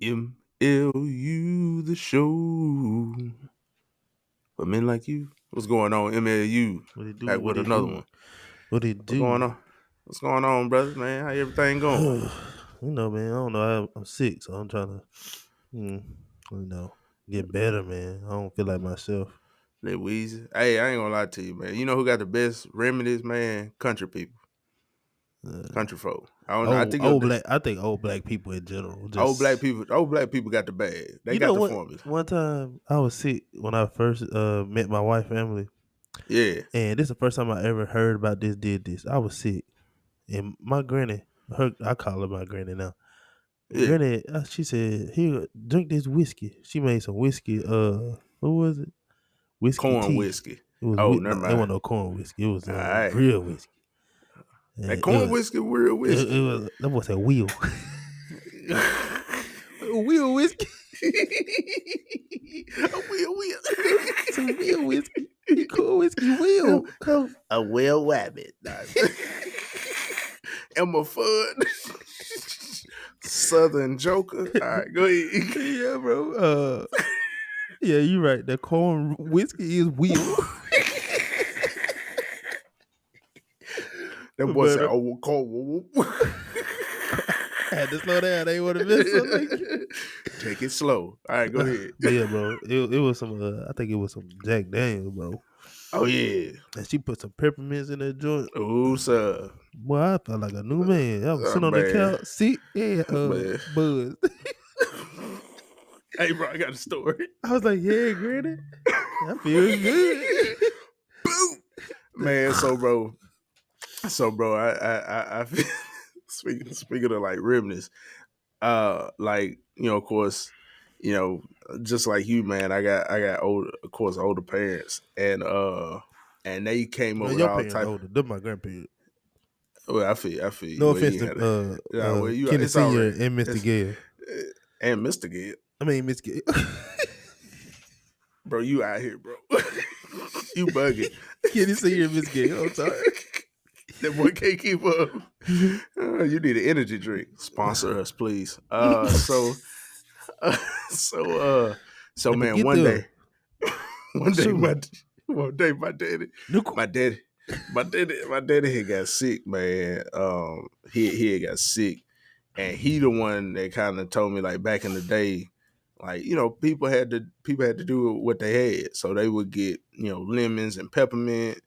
MLU the show for men like you. What's going on, MLU? What it do? Back What with it another do? one. What it What's going do? on? What's going on, brothers, man? How everything going? Man. I don't know. I'm sick, so I'm trying to, get better, man. I don't feel like myself. Lil Weezy. Hey, I ain't gonna lie to you, man. You know who got the best remedies, man? Country people, Uh, country folk. I don't know. I think I think old black people in general old black just. people. Old black people got the bag. They You got know the what? formula. One time I was sick when I first met my wife family, Yeah, and this is the first time I ever heard about this. Did this? I was sick, and my granny, I call her my granny now. yeah. Granny, she said, "Here, drink this whiskey." She made some whiskey. What was it? Whiskey Corn tea. whiskey. It was Oh, never no, it mind. wasn't no corn whiskey. It was All right. real whiskey. That And corn whiskey, real whiskey, it bro. was that was a wheel. A wheel whiskey. A wheel. Some wheel whiskey. Corn whiskey wheel. A well wabbit. Emma Fudd. Southern Joker. All right, go ahead. Yeah, bro. Yeah, you're right. That corn whiskey is wheel. That boy But said, "Oh, call." I had to slow down. They would have been so like. Take it slow. All right, go ahead. But yeah, bro, it was some. I think it was some Jack Daniels, bro. Oh yeah. And she put some peppermints in that joint. Oh sir. Boy, I felt like a new man. I was sitting on the Man. couch, sick and Man. buzzed. Hey, bro, I got a story. I was like, "Yeah, granny, I feel good." Boom. Man, so bro, I feel, speaking of like remnants, like of course, just like you, man, I got older, of course, older parents, and they came up Well, with your all parents type. older. They're my grandparents. Well, I feel No you. Well, offense you to ain't had a, yeah, well, Kenny it's all Senior right. and Mr. It's, Gale. and Mr. Gid, I mean Miss Gale. bro, you out here, bro. You bugging. Kenny Senior and Miss Gale. I'm sorry. That boy can't keep up. You need an energy drink. Sponsor us, please. So Let me man, get there. one day, Sure. my daddy, my daddy had got sick, man. He had got sick, and he the one that kind of told me like back in the day, like people had to do what they had, so they would get lemons and peppermint,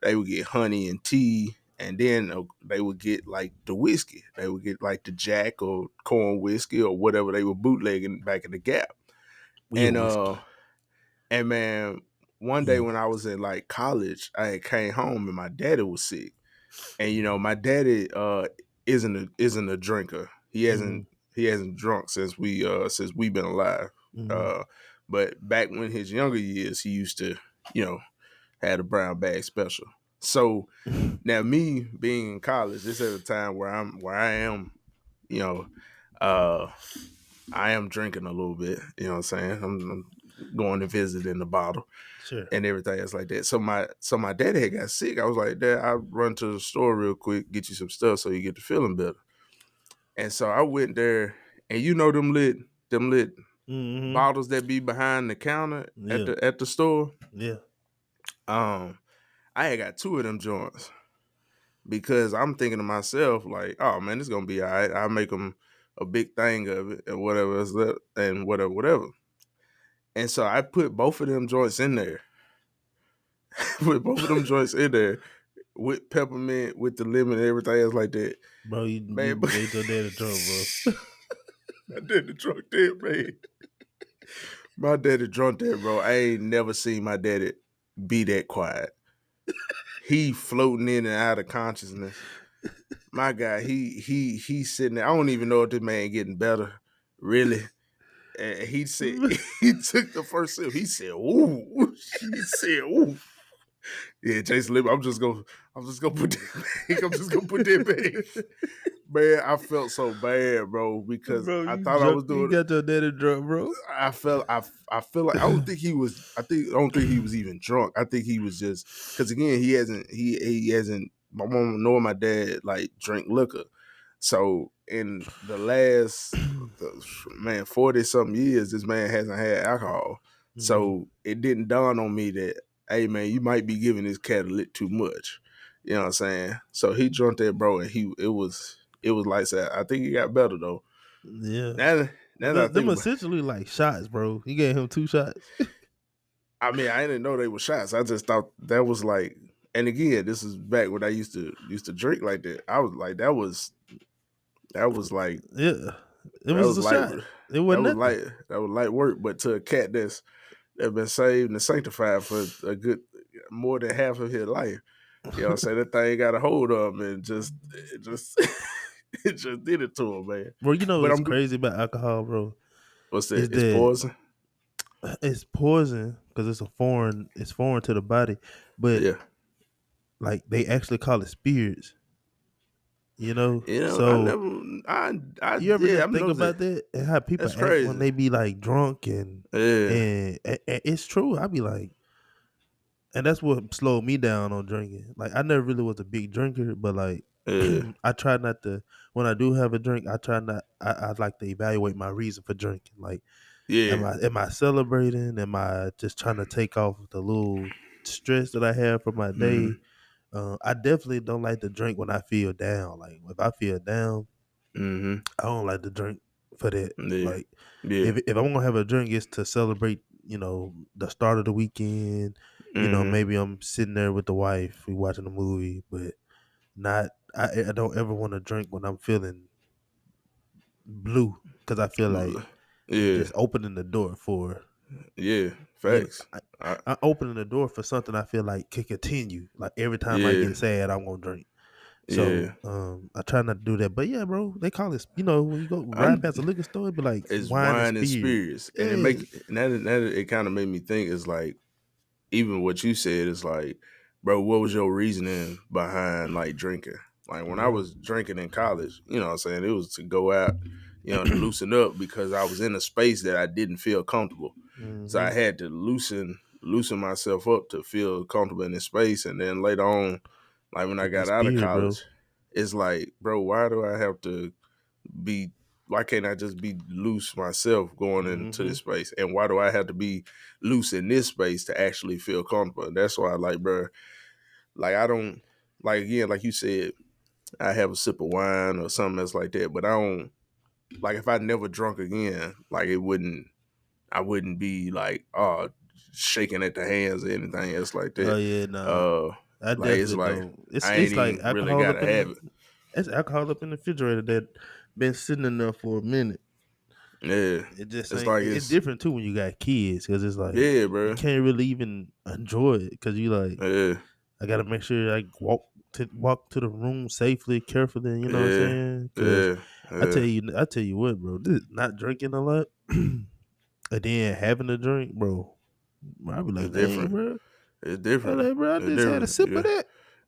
they would get honey and tea, and then they would get like the whiskey. They would get like the Jack or corn whiskey or whatever they were bootlegging back in the Gap. Wheel And whiskey. and man, one day Yeah. when I was in like college, I had came home and my daddy was sick. And my daddy isn't a drinker. He Mm-hmm. hasn't drunk since we've been alive. Mm-hmm. Uh, but back when his younger years, he used to had a brown bag special. So now me being in college, this is a time where I am, you know, uh, I am drinking a little bit. You know what I'm saying? I'm going to visit in the bottle Sure. and everything else like that. So my daddy had got sick. I was like, Dad, I'll run to the store real quick, get you some stuff so you get to feeling better. And so I went there, and them lit Mm-hmm. bottles that be behind the counter at Yeah. the store. Yeah. I had got two of them joints because I'm thinking to myself like, oh man, it's gonna be all right. I'll make them a big thing of it and whatever is that and whatever. And so I put both of them joints in there. Put both of them joints in there with peppermint, with the lemon and everything else like that. Bro, you Man, made your daddy drunk, bro. my daddy drunk that, man. My daddy drunk that, bro. I ain't never seen my daddy be that quiet. He floating in and out of consciousness. My guy, he's sitting there. I don't even know if this man getting better, really. And he said he took the first sip. He said, "Ooh." He said, "Ooh." Yeah, Jason Lim, I'm just gonna put that back. I'm just gonna put that back. Man, I felt so bad, bro, because Bro, I you thought I drunk. was You doing. got your daddy drunk, bro. I feel like I don't think he was. I don't think he was even drunk. I think he was just because again he hasn't. My mom nor my dad like drink liquor, So in the last man 40 something years, this man hasn't had alcohol. Mm-hmm. So it didn't dawn on me that, hey man, you might be giving this cat a little too much. You know what I'm saying? So he drunk that, bro, and it was like that. I think he got better though. Yeah. Now, now that I Them think about, essentially like shots, bro. He gave him 2 shots. I mean, I didn't know they were shots. I just thought that was like, and again, this is back when I used to drink like that. I was like, that was like Yeah. It that was was a light. shot. It That wasn't was nothing. light. That was light work. But to a cat that been saved and sanctified for a good more than half of his life, you know, what I'm saying that thing got a hold of him and just it just did it to him, man. Bro, you know But what's I'm crazy about alcohol, bro? what's that? Is It's that poison. it's poison because it's foreign to the body, but Yeah, like they actually call it spirits, you know? you know, I So never, I you ever yeah, just I'm think nosy. about that and how people That's act when crazy. they be like drunk and Yeah, it's true. I be like, and that's what slowed me down on drinking. Like I never really was a big drinker, but like yeah, I try not to. When I do have a drink, I try not. I like to evaluate my reason for drinking. Like, yeah. am I celebrating? Am I just trying to take off the little stress that I have from my day? Mm-hmm. I definitely don't like to drink when I feel down. Like if I feel down, Mm-hmm. I don't like to drink for that. Yeah, Like yeah. if I'm gonna have a drink, it's to celebrate. You know, the start of the weekend. You know, Mm-hmm. maybe I'm sitting there with the wife, we watching a movie, but not. I don't ever want to drink when I'm feeling blue because I feel like you Yeah, just opening the door for yeah. you. Facts. I, I opening the door for something I feel like can continue. Like every time I yeah, get sad, I'm gonna drink. So yeah. I try not to do that. But yeah, bro, they call it. You know, when you go ride I'm past a liquor store, it be like it's wine and wine and spirit. spirits, and it Yeah. make and that it kind of made me think. Is like even what you said is like, bro, what was your reasoning behind like drinking? Like when I Yeah. was drinking in college, you know what I'm saying? It was to go out, you know, to loosen up because I was in a space that I didn't feel comfortable. So I Mm-hmm. had to loosen myself up to feel comfortable in this space. And then later on, like when I Get that got out of spirit, bro. college, it's like, bro, why do I have to be why can't I just be loose myself going into Mm-hmm. this space? And why do I have to be loose in this space to actually feel comfortable? And that's why, like, bro, like I don't like again, like you said, I have a sip of wine or something else like that, but I don't like if I never drunk again, like I wouldn't be like shaking at the hands or anything else like Oh that. yeah, nah. Uh, I like it's definitely like don't. It's I it's ain't like even really alcohol up gotta in have the it. it's alcohol up in the refrigerator that been sitting in there for a minute. Yeah, It just it's ain't. like It's different too when you got kids because it's like yeah, you bro. can't really even enjoy it because you like Yeah, I gotta make sure I walk to the room safely, carefully. You know what I'm yeah, saying? Because yeah, yeah. I tell you what, bro, this not drinking a lot and then having a drink, bro. I be It's like, dang, different. bro. It's I different. like, bro, I It's just had a different. sip of that.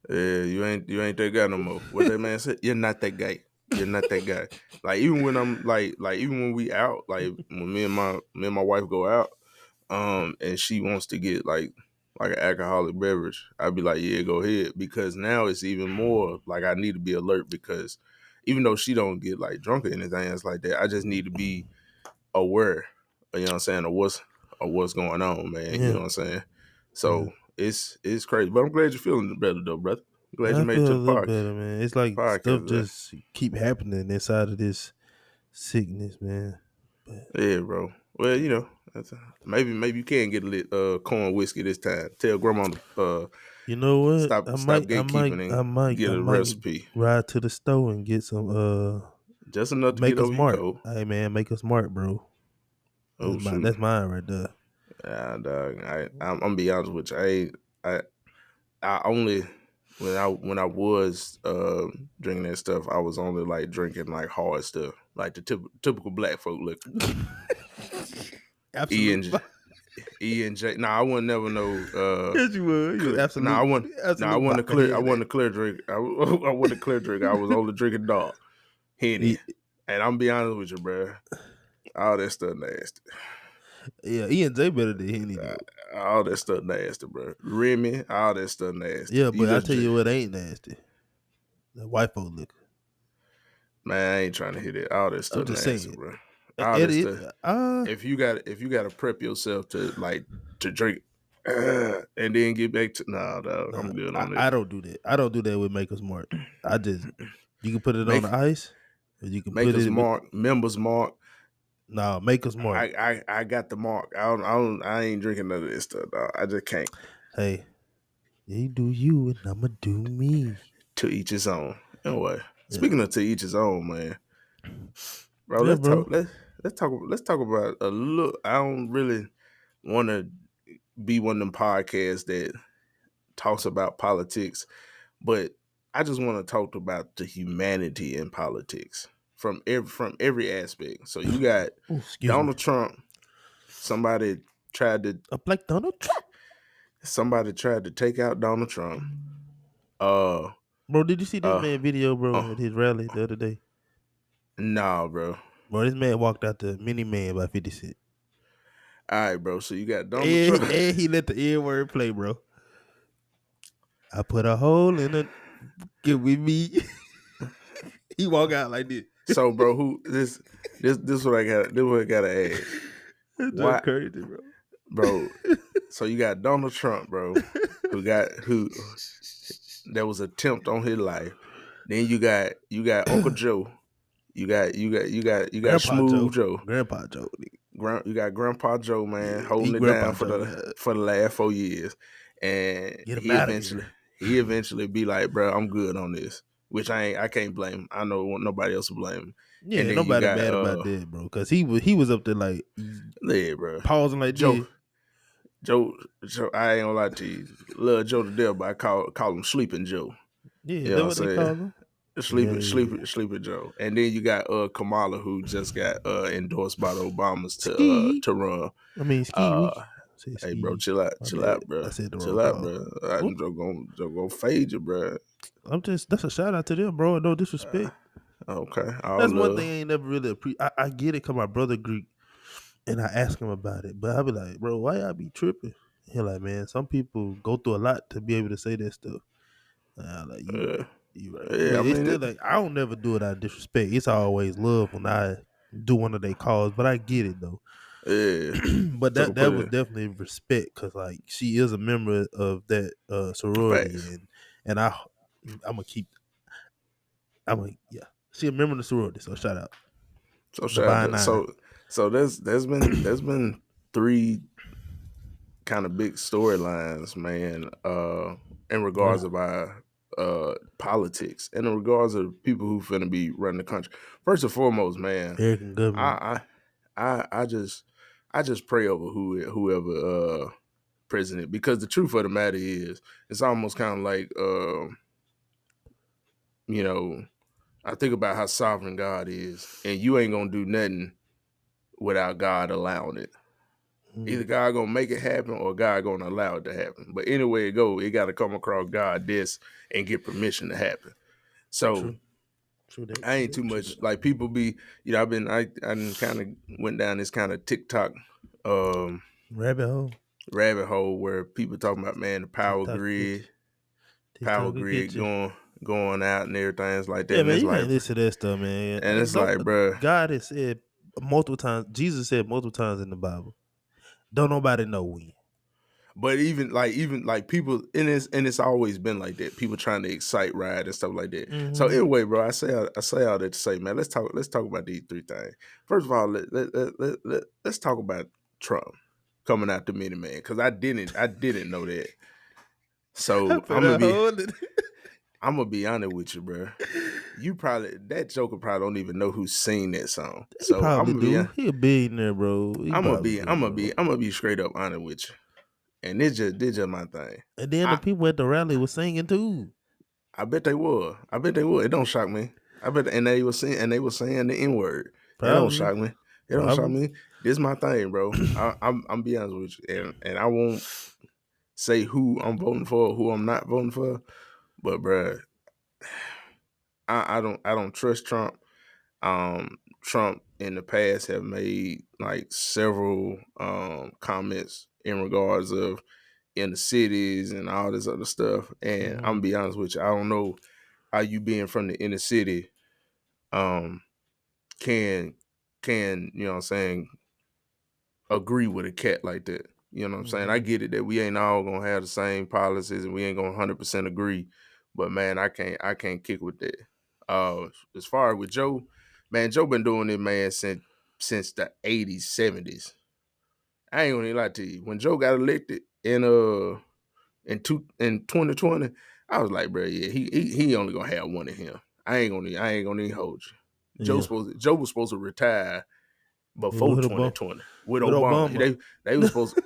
Yeah, you ain't that guy no more. What that man said, you're not that guy. You're not that guy. Like even when I'm like even when we out, like when me and my wife go out, and she wants to get like an alcoholic beverage, I'd be like, yeah, go ahead. Because now it's even more like I need to be alert because even though she don't get like drunk or anything else like that, I just need to be aware, you know what I'm saying, of what's going on, man. You know Yeah, what I'm saying? yeah. So it's crazy. But I'm glad you're feeling better though, brother. I'm glad you I made it feel to a the little better, man. It's like stuff podcast, man. just keep happening inside of this sickness, man. But Yeah, bro. Well, maybe you can get a lit corn whiskey this time. Tell grandma to you know what? stop gatekeeping and get I a might recipe. ride to the store and get some. Just enough to get Make us over your smart. cold. Hey, man, make us smart, bro. Oh shoot. That's mine right there. Dog, I'm gonna be honest with you. I I only when I was drinking that stuff, I was only like drinking like hard stuff, like the typical black folk liquor. E Absolute. and J, E and J. Nah, I wouldn't never know. Yes, you would. You Nah, I wasn't. Nah, I absolute wasn't a vodka clear. I head. wasn't a clear drink. I wasn't a clear drink. I was only drinking dark Henny. Yeah, And I'm be honest with you, bro. All that stuff nasty. yeah, E and J better than Henny though. All that stuff nasty, bro. Remy, all that stuff nasty. Yeah, You but I just tell you what ain't nasty. The white folk liquor. Man, I ain't trying to hit it. All that I'm stuff just nasty, saying. bro. All It that is. stuff. If you gotta prep yourself to drink, and then get back to dog, Nah, I'm good I, on it. I don't do that. I don't do that with Maker's Mark. I just you can put it on Make the ice, or you can put Makers it with Mark, members Mark. Maker's Mark. I got the mark. I ain't drinking none of this stuff, dog. I just can't. Hey, you do you, and I'ma do me. To each his own. Anyway, Yeah, speaking of to each his own, man, bro. yeah, bro. Let's talk about a look. I don't really want to be one of them podcasts that talks about politics, but I just want to talk about the humanity in politics from every aspect. So you got Ooh, excuse me. Donald Trump. Somebody tried to Up like Donald Trump, take out Donald Trump. Uh, bro. Did you see this uh, man video, bro, uh at his rally the other day? nah, bro. Bro, this man walked out the Mini Man by 50 Cent. All right, bro. So you got Donald And, Trump. and he let the N word play, bro. I put a hole in it. Get with me. He walk out like this. So, bro, who this what I got? This what I gotta ask. That's just Why, crazy, bro. bro? So you got Donald Trump, bro, who there was an attempt on his life. Then you got Uncle Joe. You got Grandpa Smooth Joe. Joe. Grandpa Joe. You got Grandpa Joe, man, Yeah, he holding it down Grandpa for Joe, the man. last 4 years, and Get him he out of eventually here. be like, bro, I'm good on this. Which I can't blame him. I know nobody else will blame him. And Yeah, then you nobody got mad about that, bro. Cause he was up there like yeah, bro, pausing like Joe. this. Joe, I ain't gonna lie to you. Love Joe to death, but I call him Sleeping Joe. Yeah, You know that's what I'm what they saying? call him. Yeah. Sleeping Joe. And then you got Kamala, who just got endorsed by the Obamas Ski. to run. I mean ski week. Uh Say hey bro, ski. My chill bad. out, bro. I said the wrong Chill out, call. bro. Whoop. Joe gonna fade you, bro. That's a shout out to them, bro. No Uh, disrespect. okay, all That's one thing love. I ain't never really I get it cause my brother Greek and I ask him about it. But I be like, bro, why y'all be tripping? He like, man, some people go through a lot to be able to say that stuff. And I'm like, you Uh, right. You right. yeah, But I it's mean still it. like I don't never do it out of disrespect. It's always love when I do one of their calls. But I get it though. Yeah. But So that put was it definitely respect because like she is a member of that sorority facts. and I'm gonna keep I'm gonna yeah she a member of the sorority, so shout out So the shout out Vine to, Nine. so there's been three kind of big storylines, man, in regards Oh, of our politics, and in regards of people who finna be running the country. First and foremost, man, American government. I I just pray over whoever president, because the truth of the matter is it's almost kind of like you know, I think about how sovereign God is, and you ain't gonna do nothing without God allowing it. Either Mm, God gonna make it happen or God gonna allow it to happen. But anyway it go, it got to come across God this and get permission to happen. So true, true that, I true ain't too that, true much that. like people be, I kind of went down this kind of TikTok um Rabbit hole. rabbit hole where people talking about, man, the TikTok will get you. power TikTok will get grid you. going out and everything's like that. Yeah, man, you can't listen to that stuff, man. It's Don't like, bruh. God has said multiple times. Jesus said multiple times in the Bible. Don't nobody know when. But even like people, and it's always been like that. People trying to excite ride and stuff like that. So Mm-hmm. anyway, bro, I say all that to say, man, let's talk about these three things. First of all, let's talk about Trump coming out the mini man, because I didn't know that. I So put a hole in I'm gonna be honest with you, bro. You probably, that Joker probably don't even know who's seen that song. He So probably do. He a billionaire, bro. He probably do, bro. I'm gonna be straight up honest with you. And this just my thing. And then the I people at the rally was singing too. I bet they would. I bet they would. It don't shock me. I bet, and they were saying the N word. It don't Probably, shock me. It don't shock probably. me. This is my thing, bro. I'm be honest with you, and I won't say who I'm voting for or who I'm not voting for. But bro, I don't trust Trump. Trump in the past have made like several comments in regards of in the cities and all this other stuff. And I'm Mm-hmm. gonna be honest with you, I don't know how you being from the inner city um can you know what I'm saying, agree with a cat like that. You know what I'm saying? I Mm-hmm. get it that we ain't all gonna have the same policies and we ain't gonna 100% agree, but man, I can't kick with that. As far as with Joe, man, Joe been doing it, man, since the 80s, 70s. I ain't gonna even lie to you. When Joe got elected in 2020, I was like, bro, yeah, he only gonna have one of him. I ain't gonna even hold you. Yeah. Joe was supposed to retire Yeah, before 2020 with With Obama. Obama. They was supposed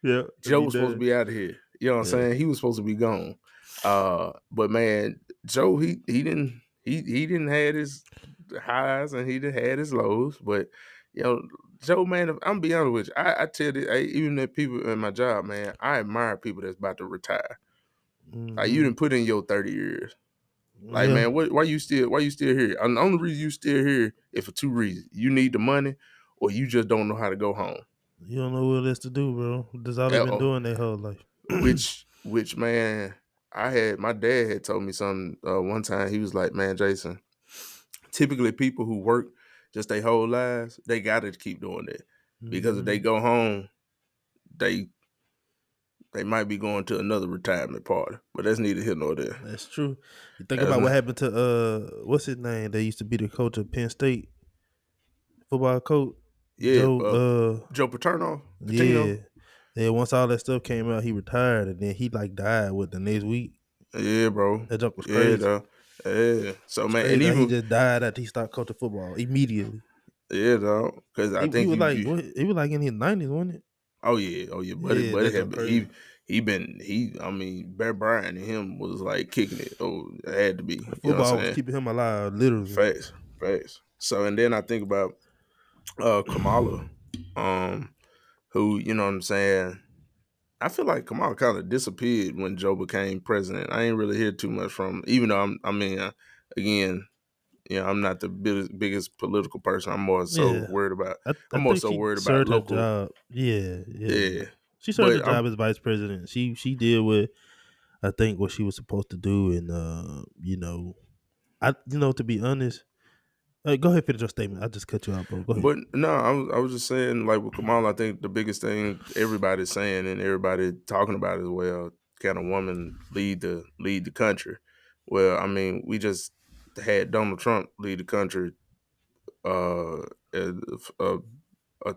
Yeah, to Joe be was supposed to done. be out of here. You know what I'm Yeah. saying? He was supposed to be gone. But man, Joe he didn't had his highs and he didn't had his lows. But you know, Joe, man, if I'm be honest with you, I tell you, even the people in my job, man, I admire people that's about to retire. Like you Mm-hmm. didn't put in your 30 years. Like, Yeah. man, why you still here? And the only reason you still here is for two reasons. You need the money or you just don't know how to go home. You don't know what else to do, bro. That's all they've been Uh-oh. doing their whole life. Which man, I had my dad had told me something one time. He was like, "Man, Jason, typically people who work just their whole lives, they got to keep doing that because if they Mm-hmm. go home, they they might be going to another retirement party. But that's neither here nor there. That's true. You think That's about what not, happened to what's his name? They used to be the coach of Penn State, football coach. yeah, Joe Joe Paterno, yeah. Patino, Yeah, once all that stuff came out, he retired and then he like died with the next week. yeah, bro, That junk was yeah, crazy. though, yeah. So It's man, and crazy how he even just died after he stopped coaching football immediately. yeah, though, because I He think was like you what he was like in his 90s, wasn't it? Oh yeah, Yeah, buddy that had junk been crazy. I mean, Bear Bryant and him was like kicking it. Oh, it had to be, you know what Football I'm was saying? keeping him alive, literally. Facts, facts. So and then I think about Kamala, um, who, you know what I'm saying? I feel like Kamala kind of disappeared when Joe became president. I ain't really hear too much from him, even though I mean, again, you know, I'm not the biggest political person. Yeah. I I'm more think so she worried about served her local, job. Yeah, yeah. yeah. She served her But job as vice president. She did what I think what she was supposed to do, and to be honest, go ahead finish your statement. I just cut you out, bro. Go ahead. But no, I was just saying, like with Kamala, I think the biggest thing everybody's saying and everybody talking about is, well, can a woman lead the country? Well, I mean, we just had Donald Trump lead the country, uh, uh, uh, uh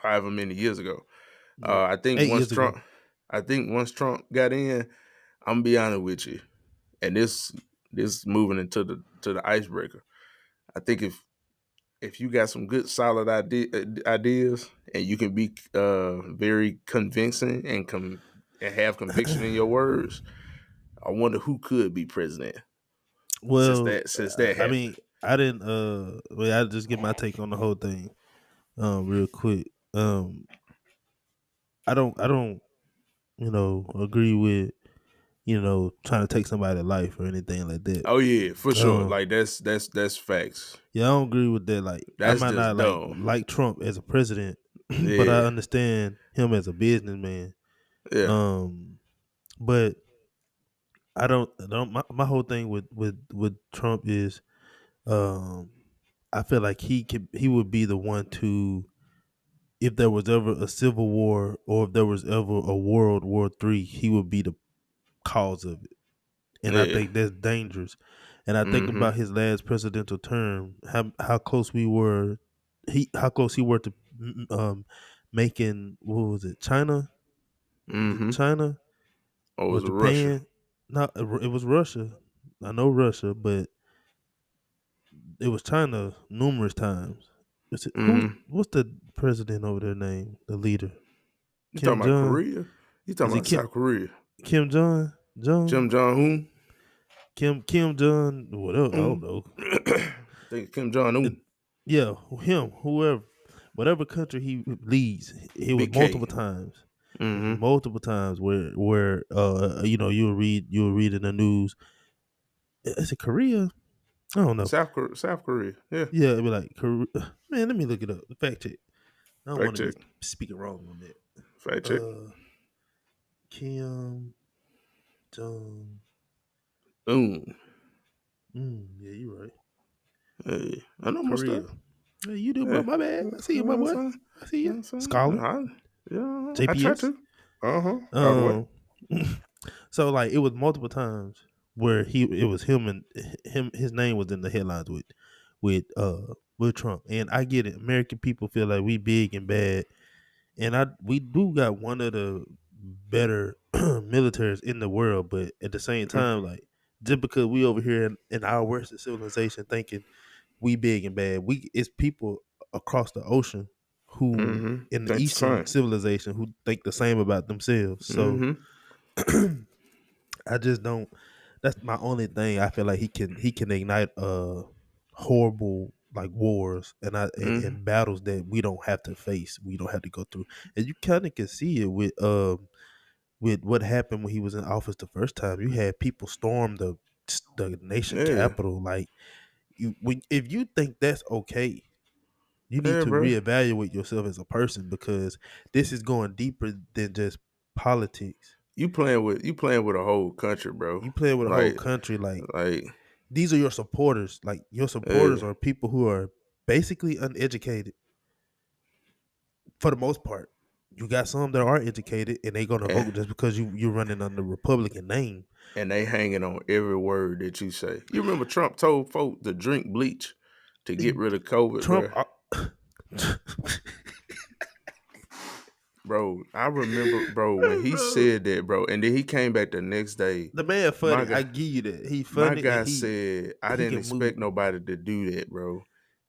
however many years ago. Yeah, I think 8 years ago. once Trump got in, I'm gonna be honest with you, and this moving into the icebreaker. I think if you got some good solid ideas and you can be very convincing and have conviction in your words, I wonder who could be president Well, since that I happened. mean, I didn't. Well, I just get my take on the whole thing, real quick. I don't, agree with trying to take somebody's life or anything like that. Oh yeah, for sure. Um, Like that's facts. yeah, I don't agree with that. Like, I That's might just not like dumb. Trump as a president, but I Yeah, understand him as a businessman. yeah. Um, but I don't. My whole thing with Trump is, um, I feel like he would be the one to, if there was ever a civil war or if there was ever a World War III, he would be the cause of it. And I Yeah. think that's dangerous. And I think Mm-hmm. about his last presidential term, how close we were, how close he were to making, what was it, China? Was it Mm-hmm. China Oh, it or was a Russia. Japan? No, it was Russia. I know Russia, but it was China numerous times. Mm-hmm. What's the president over there name? The leader, You Kim talking about Jong. Korea? You talking Is it about South Korea? Kim Jong Jong? Kim Jong Un? Kim Jong? Whatever. I don't Un? know. I think Kim Jong It- Un. yeah, him, whoever, whatever country he leads, it was Big K. multiple times. It was Mm-hmm. multiple times where you'll read in the news. Is it Korea? I don't know. South Korea. Yeah. Yeah, it'd be like Korea. Man, let me look it up. Fact check. I don't want Fact to be check. speaking wrong on that. Fact check. Uh, Kim Jong. Un. Yeah, you're right. Hey, I know my For stuff. real. Hey, you do, bro. Yeah, My bad. I see you, my I'm boy. saying? I see You you. know what I'm saying? Scholar. Yeah, I try JPS. to. All the way. Um so like it was multiple times where it was him and his name was in the headlines with Trump. And I get it. American people feel like we big and bad. And we do got one of the better militaries in the world, but at the same time, like just because we over here in our Western civilization thinking we big and bad, it's people across the ocean who in the Think the Eastern same. civilization who think the same about themselves. So Mm-hmm. I just don't. That's my only thing. I feel like he can ignite horrible like wars Mm-hmm. and battles that we don't have to face. We don't have to go through, and you kind of can see it with what happened when he was in office the first time. You had people storm the nation Yeah. capital. Like if you think that's okay, you need Yeah, to bro. reevaluate yourself as a person because this is going deeper than just politics. You playing with a whole country, bro. You play with a whole Like country. Like like these are your supporters. Like your supporters yeah. are people who are basically uneducated for the most part. You got some that are educated and they gonna And vote just because you're running under Republican name. and they hanging on every word that you say. You remember Trump told folk to drink bleach to get rid of COVID, Trump, bro. Bro, I remember, bro, when he bro, said that, bro, and then he came back the next day. the man My funny. I guy, give you that. He my funny and guy he said, I he didn't can move. expect nobody to do that, bro.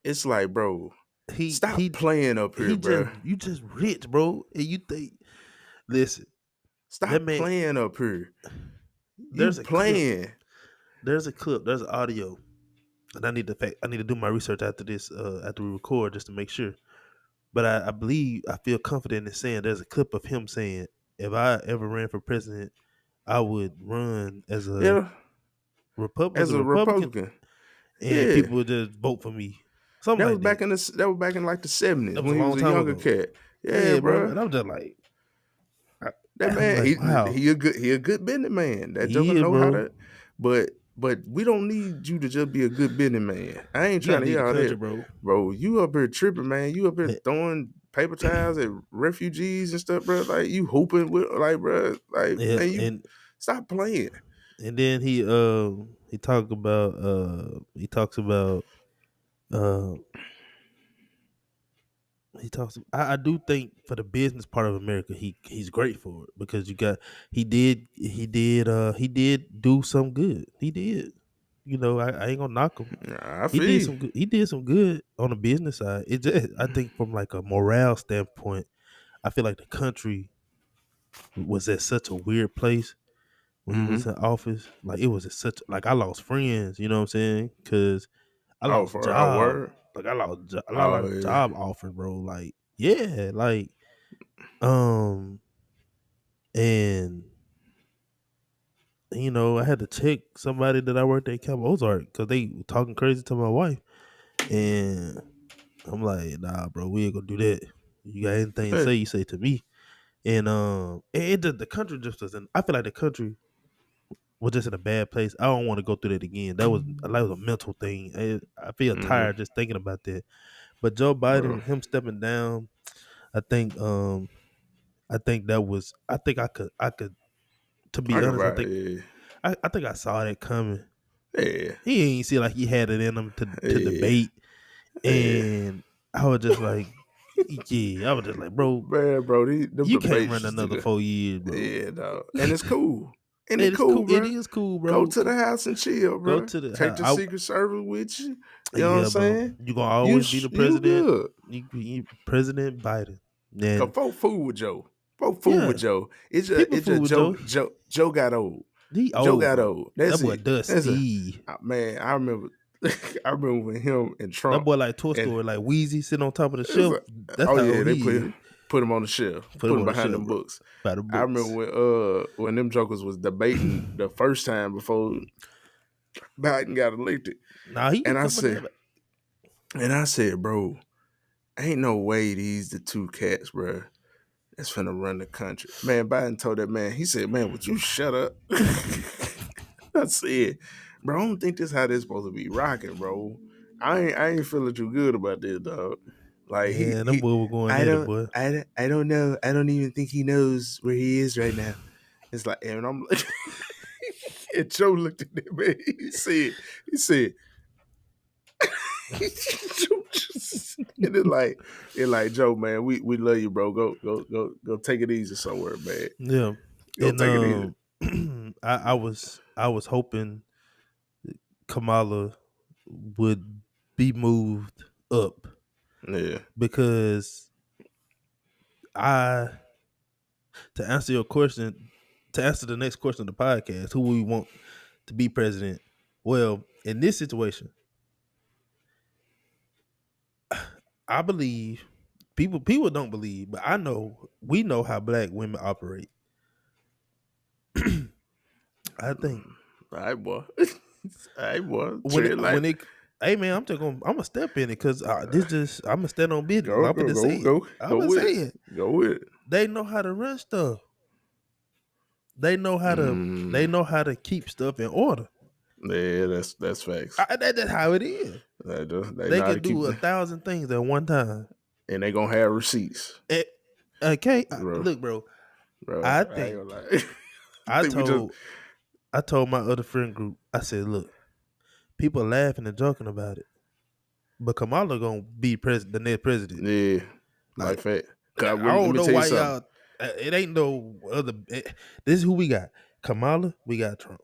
It's like, bro, He stop he playing up here, he just bro. you just rich, bro. And you think listen, that Stop man. playing up here. You There's a clip. playing. There's a clip. There's audio, and I need to do my research after this. After we record, just to make sure. But I believe I feel confident in saying there's a clip of him saying, "If I ever ran for president, I would run as a Yeah, As as a a Republican, Republican. and Yeah. people would just vote for me, something That was like that." back in like the 70s That was a when he long was a time younger ago. cat. Yeah, Yeah, bro. bro. And I'm just like, That I'm man, like, wow, he a good business man. That Joker he is, know how bro. to, but we don't need you to just be a good business man. I ain't You got trying to to lead the hear all country, that, bro. bro. You up here tripping, man. You up here And throwing paper towels at refugees and stuff, bro. Like you hooping with, like, bro. Like, yeah, man, you stop playing. and then he talks about uh he talks. I do think for the business part of America, he's great for it because you got he did do some good. He did. You know, I ain't gonna knock him. I He feel did you. some good. He did some good on the business side. It just I think from like a morale standpoint, I feel like the country was at such a weird place when he was Mm-hmm. in office. Like it was at such like I lost friends. You know what I'm saying? Because I Oh, lost for our job. word. Like I Oh lost yeah. job offers, bro. Like yeah, like um, and I had to check somebody that I worked at Camp Ozark because they were talking crazy to my wife, and I'm like, nah, bro, we ain't gonna do that. You got anything to Hey. say, you say to me. And the country just doesn't. I feel like the country was just in a bad place. I don't want to go through that again. That was a mental thing. I feel Mm-hmm. tired just thinking about that. But Joe Bro. Biden, him stepping down, I think I think that was I could to be Talk honest, about it. I think I saw that coming. Yeah. He ain't see like he had it in him to Yeah. debate, Yeah. and I was just like, yeah, I was just like, bro, Man, bro, them you can't debates run used to another go. 4 years, bro. Yeah, dog. And it's cool. And It it is cool. cool, It bro. is cool, Go bro. to the house and chill, Go bro. to the Take the house. Secret Service with you. You know what I'm Yeah, bro. saying? You gonna always be the You president. good. President Biden. Cause And folk fool with Joe. Folk fool yeah, with Joe. people It's fool just with Joe. Joe got old. He Joe old, got bro. old. That That's boy it. That's a dusty. man. I remember. I remember when him and That Trump boy like Toy and Story, like Wheezy sitting on top of the it's shelf. a, That's oh how yeah, old they he is. put him on the shelf, Put put him him on the behind shelf, them bro. books. By the I remember books. when them jokers was debating the first time before Biden got elected. Nah, he And can I come in there. said, bro, ain't no way these the two cats, bro, that's finna run the country. Man, Biden told that man, he said, man, would you shut up? I said, bro, I don't think this how this supposed to be rocking, bro. I ain't feeling too good about this, dog. Like Man, them boy were going I at it, don't, boy. I don't know. I don't even think he knows where he is right now. It's like, and I'm like, and Joe looked at that man. He said, and it's like Joe, man, we love you, bro. Go take it easy somewhere, man. Yeah, Go and take it easy. I was hoping Kamala would be moved up Yeah, because I to answer your question, to answer the next question of the podcast, who we want to be president? Well, in this situation, I believe people don't believe, but I know we know how black women operate. I think all right, boy. All right, boy. when Tread it, when lightly. it hey man, I'm gonna step in it because this just I'm gonna stand on business. Go, I'm go, gonna say go, it. go, I'm go gonna with say it. it. Go with it. They know how to run stuff. They know how to keep stuff in order. Yeah, that's facts. That's how it is. They They know how to can keep, do 1,000 things at one time. and they gonna have receipts, Eh, okay, bro. look, bro. Bro, I I ain't think gonna lie. I I think we just told I told my other friend group. I said, look, people laughing and joking about it, but Kamala gonna be the next president. yeah, like Like fact. Cause I let don't me know tell you why something. y'all. It ain't no other. This is who we got. Kamala, we got Trump.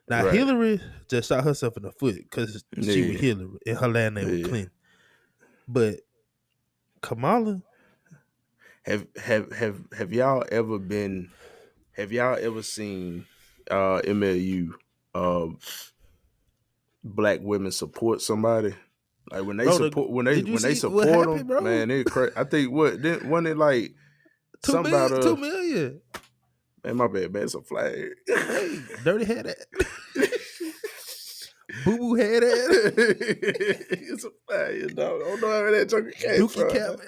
Now Right? Hillary just shot herself in the foot because she was Yeah, Hillary and her last name was yeah. Clinton. But Kamala, Have y'all ever been? Have y'all ever seen MLU black women support somebody? Like when they bro, support did you when they see what support happened, them, bro? man, it crazy. I think what then wasn't it like Two something about million, 2 million. man, my bad, man, it's a flag. Hey, dirty head ass, boo boo head ass, It's a flag, you know. I don't know where that joker came dookie from. cap.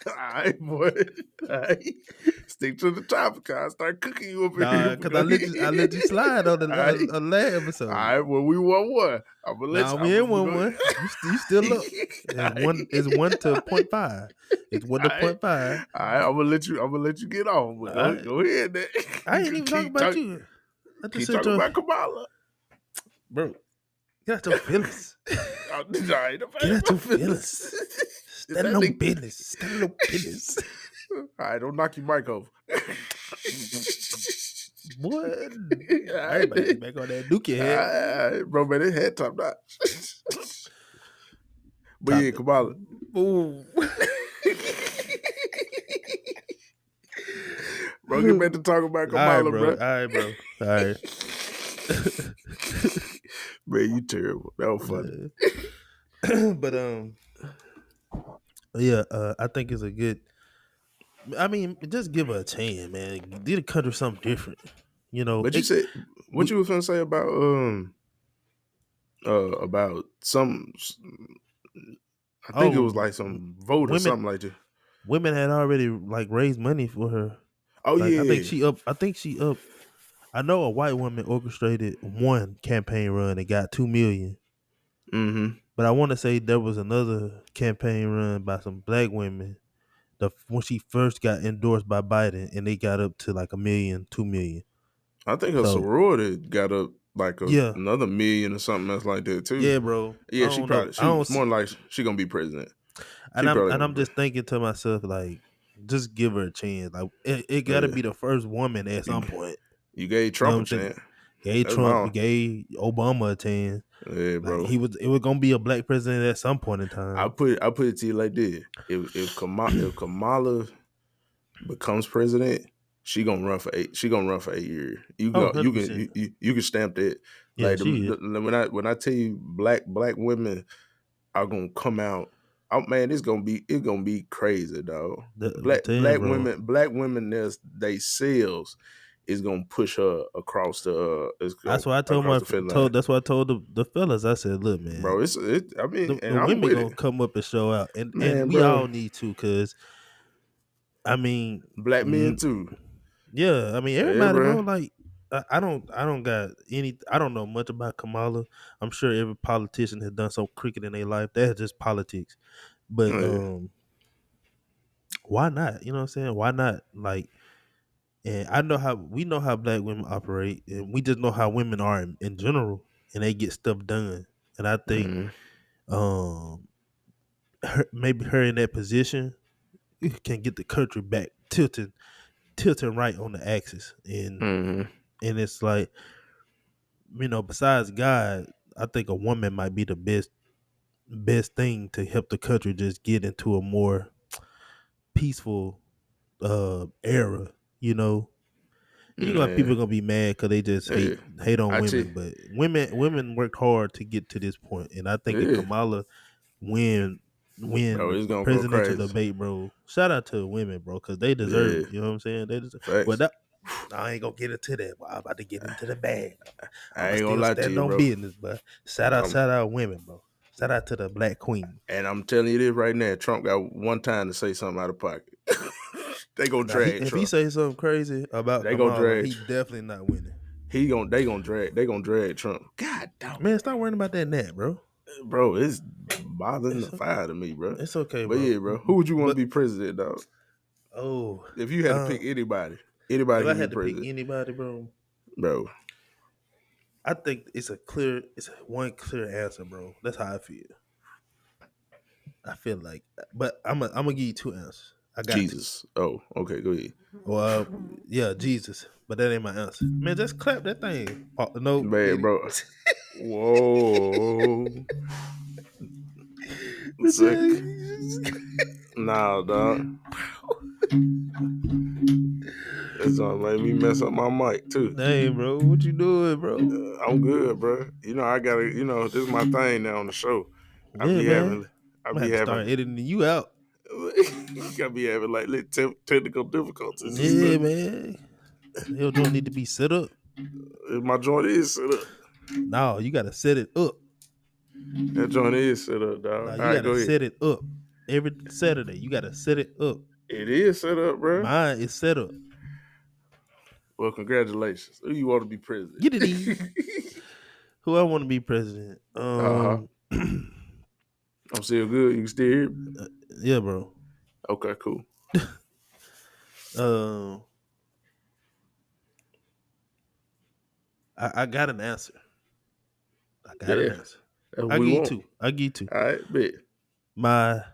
All right, boy. All right. Stick to the topic. I start cooking you up in here. Nah, cause I let you slide on the All right. last All episode. right, well, we won one. I'm gonna let Nah, you. we ain't won one. You still up. It's 1 to 0.5. It's one All to right. 0.5. All right, I'm gonna let you get on. But All right. go ahead, man. I You ain't can even talking about you. I just keep said talking about Kamala. bro, get out your feelings. All right, Get out your feelings. Is Stand that on nigga? business. Stand on business. All right, don't knock your mic over. What? All I right, ain't about to get back on that dookie head. all right, bro, man, it had top notch. But Top yeah, Kamala. Ooh. Bro, get back to talking about All right, Kamala, bro. bro. All right, bro. All right. Man, you terrible. That was funny. But yeah, I think it's a good. I mean, just give her a chance, man. Do the country something different. You know, But you said what we, you was gonna say about some I think it was like some vote or women something like that. women had already like raised money for her. Oh Like yeah. I think she up. I know a white woman orchestrated one campaign run and got 2 million. Mm-hmm. But I want to say there was another campaign run by some black women. When she first got endorsed by Biden, and they got up to like 1 million, 2 million. I think her So sorority got up like yeah, another million or something else like that too. yeah, bro. I Yeah, don't know. I she don't more see, like she gonna be president. She and I'm probably and gonna I'm be just thinking to myself like, just give her a chance. Like it got to yeah. be the first woman at You, some point. you gave You know Trump what a I'm saying? chance. Gave That's Trump, my gave Obama a chance. yeah, Like bro. it was gonna be a black president at some point in I time. put it to you like this: if Kamala becomes president, she gonna run for 8. She gonna run for 8 years. You Oh, go. You 100%. can you can stamp that. Yeah, Like she is. when I tell you black women are gonna come out. Oh man, it's gonna be crazy, dog. I'm telling you, bro. Black women, they sales is gonna push her across That's why I told across the finish line, that's why I told the fellas. I said, look, man, bro. I mean, and the I'm women with gonna it, come up and show out, and man, we bro. all need to, cause I mean, Black men mm, too, yeah, I mean yeah, everybody, bro. bro. Like I don't got any. I don't know much about Kamala. I'm sure every politician has done some cricket in their life. That's just politics. But Yeah. why not? You know what I'm saying? Why not? Like, and I know how we know how black women operate, and we just know how women are in general, and they get stuff done. And I think Mm-hmm. um maybe her in that position can get the country back tilting right on the axis, Mm-hmm. and it's like, besides God, I think a woman might be the best thing to help the country just get into a more peaceful era. You know, Yeah. people gonna be mad because they just Yeah. hate on I tell women, you. but women worked hard to get to this point, and I think if Yeah. Kamala win Bro, win it's the gonna go presidential crazy. debate, bro, shout out to women, bro, because they deserve Yeah. it. You know what I'm saying? They deserve. Well, Facts. that I ain't gonna get into that, but I'm about to get into the bag. I I'ma ain't gonna still lie to stand you, on bro. business, but I'm, shout out women, bro. Shout out to the black queen. and I'm telling you this right now. Trump got one time to say something out of pocket. They gonna Now, drag if he Trump. say something crazy about They gonna Kamala, drag. he definitely not winning. They gonna drag Trump. God damn, Man, stop worrying about that net, bro. bro, it's bothering the It's fire to me, bro. it's okay, But bro. yeah, bro, who would you want to But be president, dog? oh, If you had to pick um, anybody, if anybody I can be had to pick president, anybody, bro, bro. I think it's one clear answer, bro. That's how I feel. I feel like, but I'm gonna give you two answers. I got to. Jesus. Oh, okay, go ahead, Well, yeah, Jesus, but that ain't my answer. Man, just clap that thing. No, man, idiot. bro. Whoa, sick. Nah, dog. That's gonna make me mess up my mic too. Dang, bro, what you doing, bro? I'm good, bro. You know, I gotta. You know, this is my thing now on the show. I Yeah, be man. having. I I'm gonna be have to having. start editing you out. You gotta be having like little technical difficulties and Yeah, stuff. man. Your joint need to be set up. My joint is set up. No, you gotta set it up. That joint is set up, No, dog. All you right, gotta go ahead. set it up. Every Saturday, you gotta set it up. It is set up, bro. Mine is set up. Well, congratulations. Who you want to be president? Get it in. Who I want to be president? Uh-huh. I'm still good. You can still hear me? Yeah, bro. Okay, cool. Um, I got an answer. I got an Yeah, answer. that's what I we give you want. two. I give you two. All right, bet. My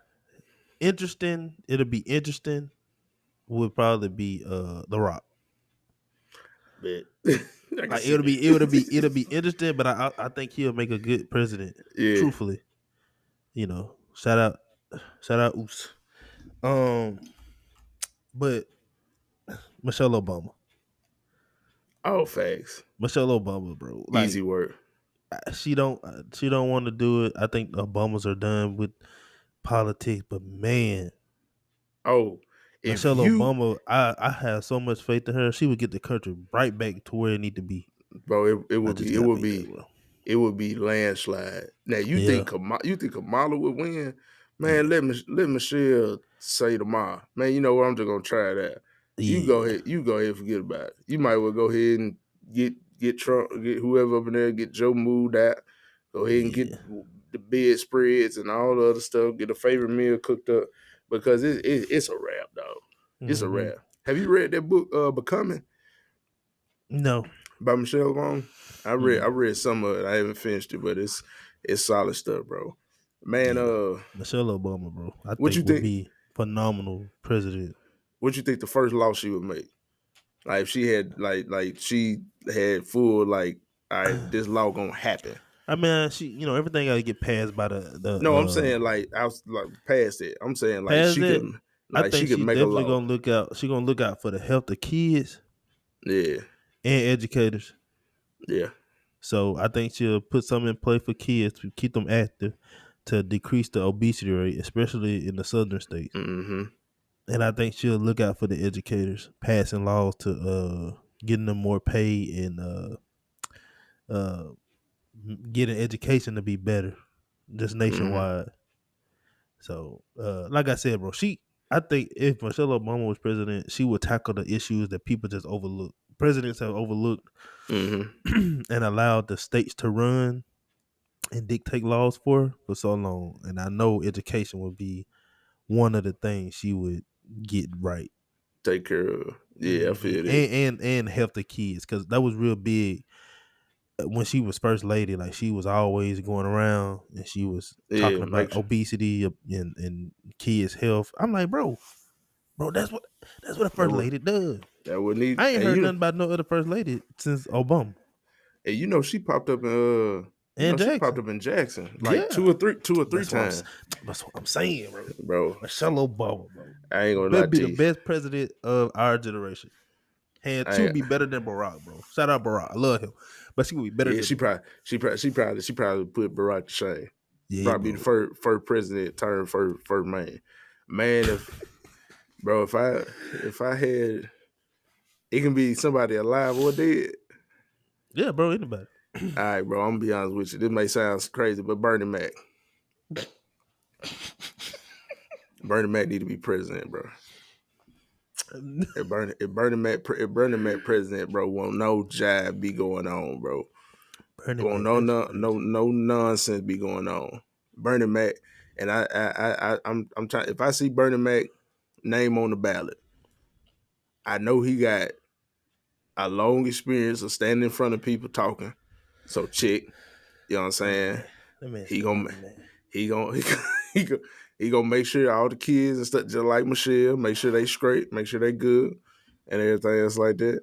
interesting. It'll be interesting. Would probably be The Rock. Bet. I can Like see that. it'll be interesting, but I think he'll make a good president. Yeah. Truthfully, shout out Oos. Um, but Michelle Obama, All facts. Michelle Obama, bro. Easy Like work. she don't want to do it. I think the Obamas are done with politics, but man, Oh, if Michelle you, Obama, I have so much faith in her. She would get the country right back to where it need to be. bro, it I would just be, it got would faith in her, be, bro. it would be landslide. Now Yeah, You think Kamala would win? yeah, Man, let Michelle say tomorrow. Man, you know what? I'm just gonna try that. You go yeah, ahead. You go ahead and forget about it. You might well go ahead and get Trump, get whoever up in there, get Joe moved out. Go ahead and get yeah. the bedspreads and all the other stuff. Get a favorite meal cooked up because it's a wrap, dog. It's a Hmm. wrap. Have you read that book, Becoming? No, By Michelle Obama. I mm-mm. read some of it. I haven't finished it, but it's solid stuff, bro. Man, Yeah, Michelle Obama, bro. I what you think would think? be phenomenal president. What you think the first law she would make? Like if she had like she had full like, all right, this law gonna happen. I mean, everything got to get passed by No, I'm saying like I was like past it. I'm saying past that. I she think could she make a definitely law. gonna look out. She gonna look out for the health of kids Yeah, and educators. yeah. So I think she'll put something in place for kids to keep them active, to decrease the obesity rate, especially in the southern states. Mm-hmm. And I think she'll look out for the educators, passing laws to getting them more pay and uh getting education to be better, just Mm-hmm. nationwide. So, like I said, bro, I think if Michelle Obama was president, she would tackle the issues that people just overlook. presidents have overlooked and allowed the states to run and dictate laws for so long. And I know education would be one of the things she would get right. Take care of. Yeah, I feel it. And help the kids, because that was real big when she was first lady. Like, she was always going around and she was Yeah, talking about make sure. obesity and kids' health. I'm like, bro, that's what a That first would lady does. that would need. I ain't heard nothing about no other first lady since Obama And she popped up in and she popped Jackson. up in Jackson like Yeah, two or three that's what I'm. times, That's what I'm saying, bro. bro. Michelle Obama, bro, I ain't gonna lie better be to the you. best president of our generation. And I she would ain't, be better than Barack, bro. Shout out Barack, I love him, but she would be better yeah, than him. she probably put Barack to shame. Yeah, Probably the bro. first president turned first man. Man, if I had, it can be somebody alive or dead. Yeah, bro. Anybody. All right, bro. I'm gonna be honest with you. This may sound crazy, but Bernie Mac need to be president, bro. If Bernie Mac president, bro, won't no jive be going on, bro. Bernie Won't Mac, that's crazy. no nonsense be going on. Bernie Mac, and I'm trying. If I see Bernie Mac name on the ballot, I know he got a long experience of standing in front of people talking. So check, you know what I'm saying? That man He said gonna Bernie Mac. he gonna he gonna make sure all the kids and stuff, just like Michelle, make sure they straight, make sure they good, and everything else like that.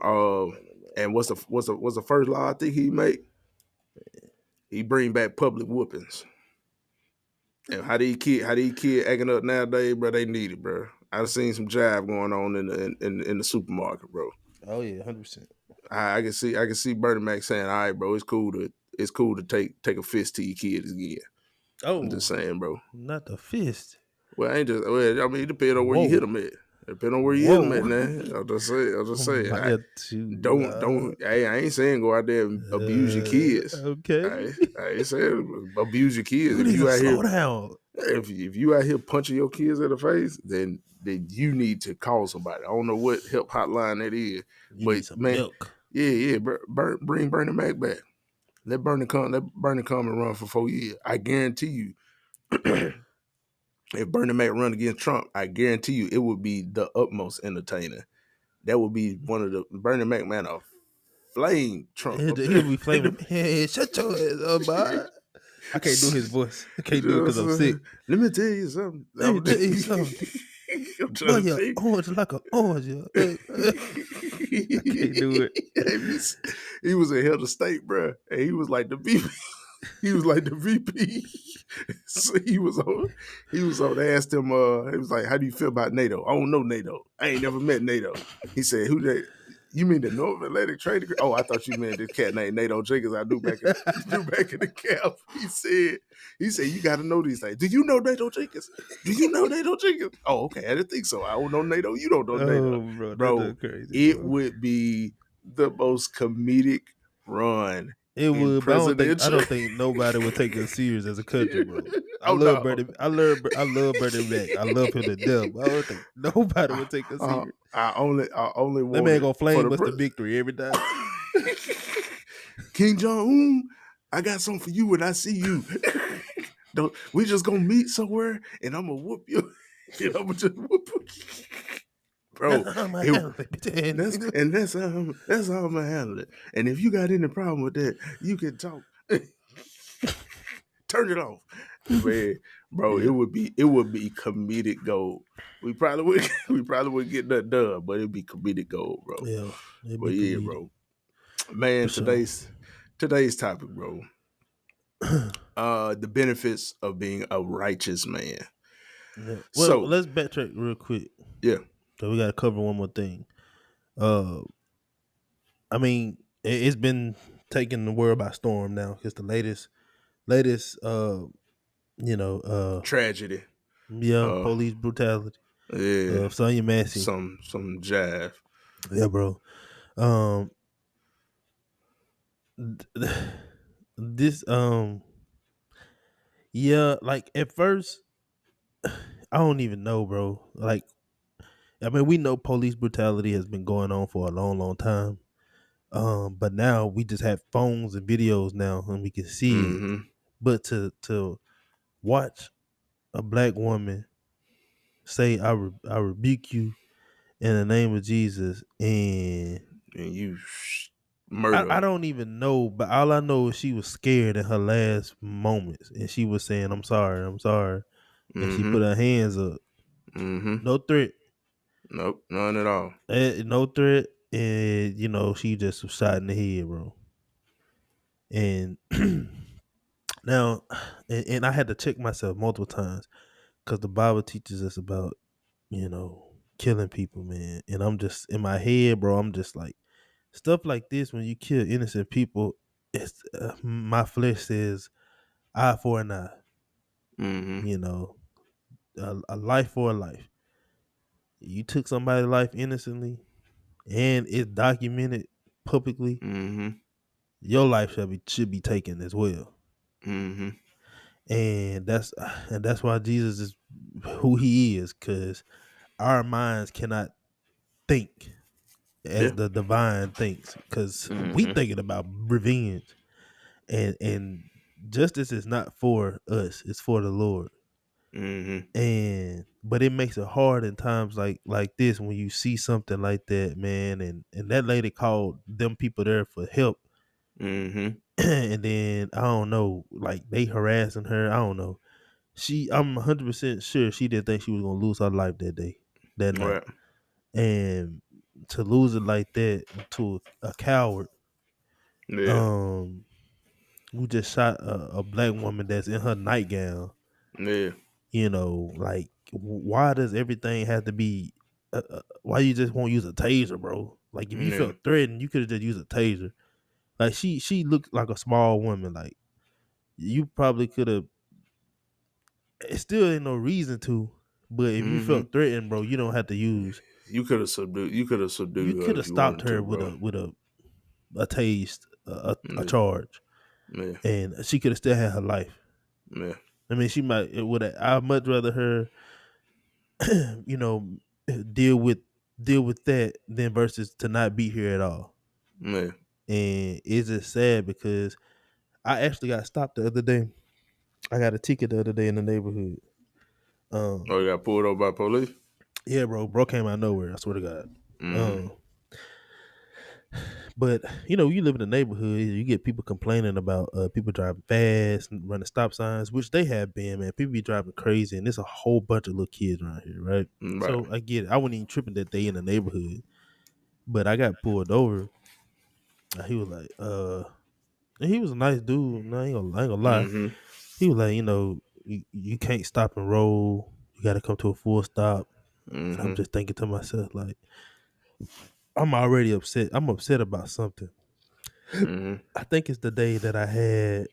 Bernie Mac. And what's the first law I think he make? He bring back public whoopings. And how these kids acting up nowadays, bro? They need it, bro. I've seen some jive going on in the supermarket, bro. Oh yeah, 100%. I can see Bernie Mac saying, "All right, bro, it's cool to take a fist to your kids again." I'm just Oh, saying, bro. not the fist. Well, I ain't just. Well, I mean, it depends on where you hit Whoa, them at. Depend on where you hit them at, whoa. man. I'm just saying. I'm just saying. Might have to. Don't. Hey, I ain't saying go out there and abuse your kids. Okay. I ain't saying abuse your kids. You If need you to out here, slow down. if you out here punching your kids in the face, then you need to call somebody. I don't know what help hotline that is, You but need some man, milk. yeah, bring Bernie Mac back. Let Bernie come and run for 4 years. I guarantee you, if Bernie Mac run against Trump, I guarantee you it would be the utmost entertaining. That would be one of the Bernie Mac, man, a flame Trump up He'll there. be flaming. Hey, shut your ass up, boy. I can't do his voice. I can't do it because I'm sick. Let me tell you something. Let me tell you something. I'm Boy, trying to you're tell you. orange like an orange. I can't do it. He was a head of state, bro, and he was like the VP. He was like the VP. So he was on. They asked him. He was like, "How do you feel about NATO?" I don't know NATO. I ain't never met NATO. He said, "Who that? You mean the North Atlantic Trade Agreement?" Oh, I thought you meant this cat named NATO Jenkins. I knew back in the camp. He said, you got to know these things. Do you know NATO Jenkins? Do you know NATO Jenkins? Oh, okay. I didn't think so. I don't know NATO. You don't know NATO, Oh, bro, bro. that's crazy, It bro. would be the most comedic run It in would, but I presidential. don't think nobody would take us serious as a country, bro. I Oh love no. Bernie. I love Bernie Mac. I love him to death. But I don't think nobody would take us serious. I only That want man it gonna for flame the us to victory every time. King Jong Un. I got something for you when I see you. We just gonna meet somewhere, and I'm gonna whoop you. And I'm gonna just whoop you. Bro. That's how I'm It, handle it. that's how I'm gonna handle it. And if you got any problem with that, you can talk. Turn it off, man, bro. Yeah, It would be comedic gold. We probably would get that done, but it'd be comedic gold, bro. yeah, it'd But be yeah, comedic bro. for Man, sure. today's topic, bro. The benefits of being a righteous man. Yeah. Well, So let's backtrack real quick. yeah, So we got to cover one more thing. Uh, I mean, it's been taking the world by storm now. It's the latest. tragedy. Yeah, Uh, police brutality yeah, of Sonya Massey. some jive. Yeah, bro. Um, this yeah, like at first, I don't even know, bro. Like I mean, we know police brutality has been going on for a long, long time. But now we just have phones and videos now, and we can see it. Mm-hmm. But to watch a black woman say, I rebuke you in the name of Jesus," and And you I murder. don't even know, but all I know is she was scared in her last moments, and she was saying, I'm sorry," and she put Mm-hmm. her hands up. Mm-hmm. No threat, Nope, none at all. no threat, and she just was shot in the head, bro. And now, and I had to check myself multiple times because the Bible teaches us about killing people, man. And I'm just in my head, bro. I'm just like stuff like this when you kill innocent people. It's my flesh says eye for an eye. Mm-hmm. You know, a life for a life. You took somebody's life innocently, and it's documented publicly. Mm-hmm. Your life should be taken as well. Mm-hmm. And that's why Jesus is who he is, because our minds cannot think as Yeah. the divine thinks, because we Mm-hmm. thinking about revenge, and justice is not for us, it's for the Lord. Mm-hmm. And but it makes it hard in times like this when you see something like that, man. And that lady called them people there for help. Mm-hmm. And then I don't know, like they harassing her, I don't know. I'm 100% sure she didn't think she was gonna lose her life that day, that night. Right. And to lose it like that to a coward, Yeah. um who just shot a black woman that's in her nightgown. Yeah. Like, why does everything have to be? Why you just won't use a taser, bro? Like, if you Yeah. felt threatened, you could have just used a taser. Like, she looked like a small woman. Like, you probably could have. It still ain't no reason to, but if you Mm-hmm. felt threatened, bro, you don't have to use. You could have subdued. You could have You subdued her could have if you stopped wanted her to, with bro. a taste, a Yeah. charge, Yeah. and she could have still had her life. Yeah. I mean, she might it would. I'd much rather her, you know, deal with deal with that than versus to not be here at all. Yeah. And it's just sad because I actually got stopped the other day. I got a ticket the other day in the neighborhood. Oh, Um, you got pulled over by police. yeah, bro came out of nowhere. I swear to God. Mm-hmm. Um, but you live in a neighborhood, you get people complaining about people driving fast, and running stop signs, which they have been, man. People be driving crazy, and there's a whole bunch of little kids around here, right? Right. So I get it. I wasn't even tripping that they in the neighborhood, but I got pulled over. He was like, and he was a nice dude. No, I ain't gonna lie. Mm-hmm. He was like, you can't stop and roll. You got to come to a full stop. And I'm Mm-hmm. just thinking to myself, like, I'm already upset. I'm upset about something. Mm-hmm. I think it's the day that I had.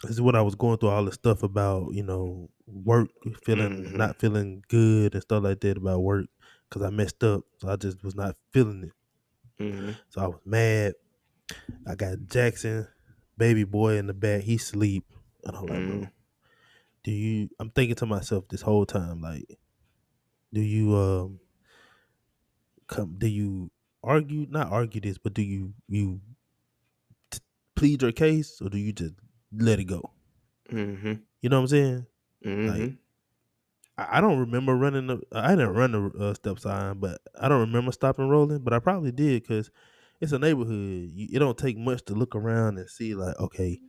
This is when I was going through all the stuff about work, feeling Mm-hmm. not feeling good and stuff like that about work because I messed up. So I just was not feeling it. Mm-hmm. So I was mad. I got Jackson, baby boy in the back. He sleep, and I'm like, Mm-hmm. bro, I'm thinking to myself this whole time, like, do you do you argue, not argue this, but do you plead your case, or do you just let it go? Mm-hmm. You know what I'm saying? Like, Mm-hmm. I don't remember running I didn't run the step sign, but I don't remember stopping rolling, but I probably did because it's a neighborhood. It don't take much to look around and see, like, okay,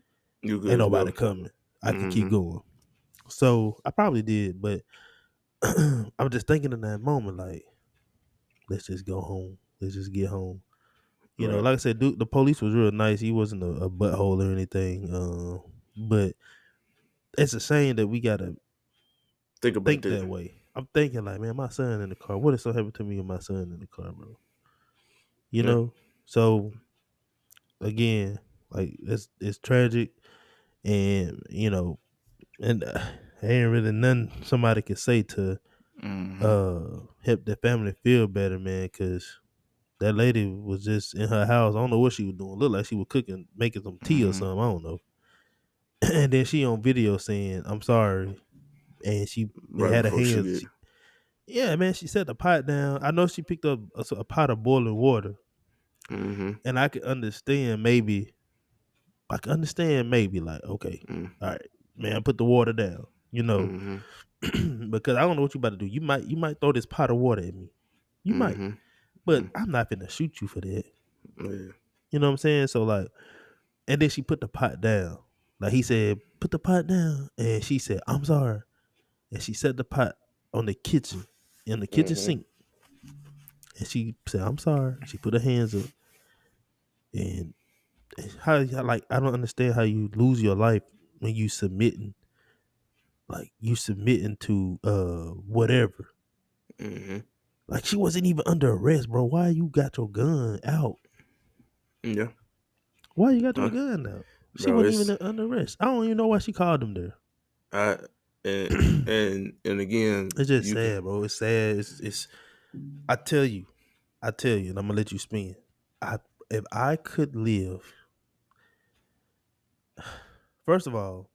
You ain't good to nobody go. coming. I can keep Mm-hmm. going. So I probably did, but I'm just thinking in that moment, like, let's just go home. Let's just get home. Right. Like I said, dude, the police was real nice. He wasn't a butthole or anything. But it's a shame that we gotta Think about think this. that way. I'm thinking like, man, my son in the car. What if something happened to me with my son in the car, bro? You Yeah. know. So again, like it's tragic, and and ain't really nothing somebody could say to Mm-hmm. help their family feel better, man. Because that lady was just in her house. I don't know what she was doing. Looked like she was cooking, making some tea or Mm-hmm. something. I don't know. And then she on video saying, "I'm sorry," and she Right had her before she hands. get. Yeah, man, she set the pot down. I know she picked up a pot of boiling water, Mm-hmm. and I could understand maybe. I can understand maybe like, okay, all right, man, put the water down. You know, Mm-hmm. because I don't know what you about to do. You might throw this pot of water at me. You might, Mm-hmm. but I'm not finna shoot you for that. Yeah. You know what I'm saying? So like, and then she put the pot down. Like he said, put the pot down, and she said, I'm sorry, and she set the pot on the kitchen in the kitchen Mm-hmm. sink, and she said, I'm sorry. She put her hands up, and how like I don't understand how you lose your life when you submitting to whatever. Mm-hmm. Like she wasn't even under arrest, bro. Why you got your gun out? Yeah. Why you got your Uh, gun out? She bro, wasn't it's even under arrest. I don't even know why she called him there. I and and again, It's just you can. sad, bro. It's sad. It's I tell you, and I'm gonna let you spin. I if I could live, first of all,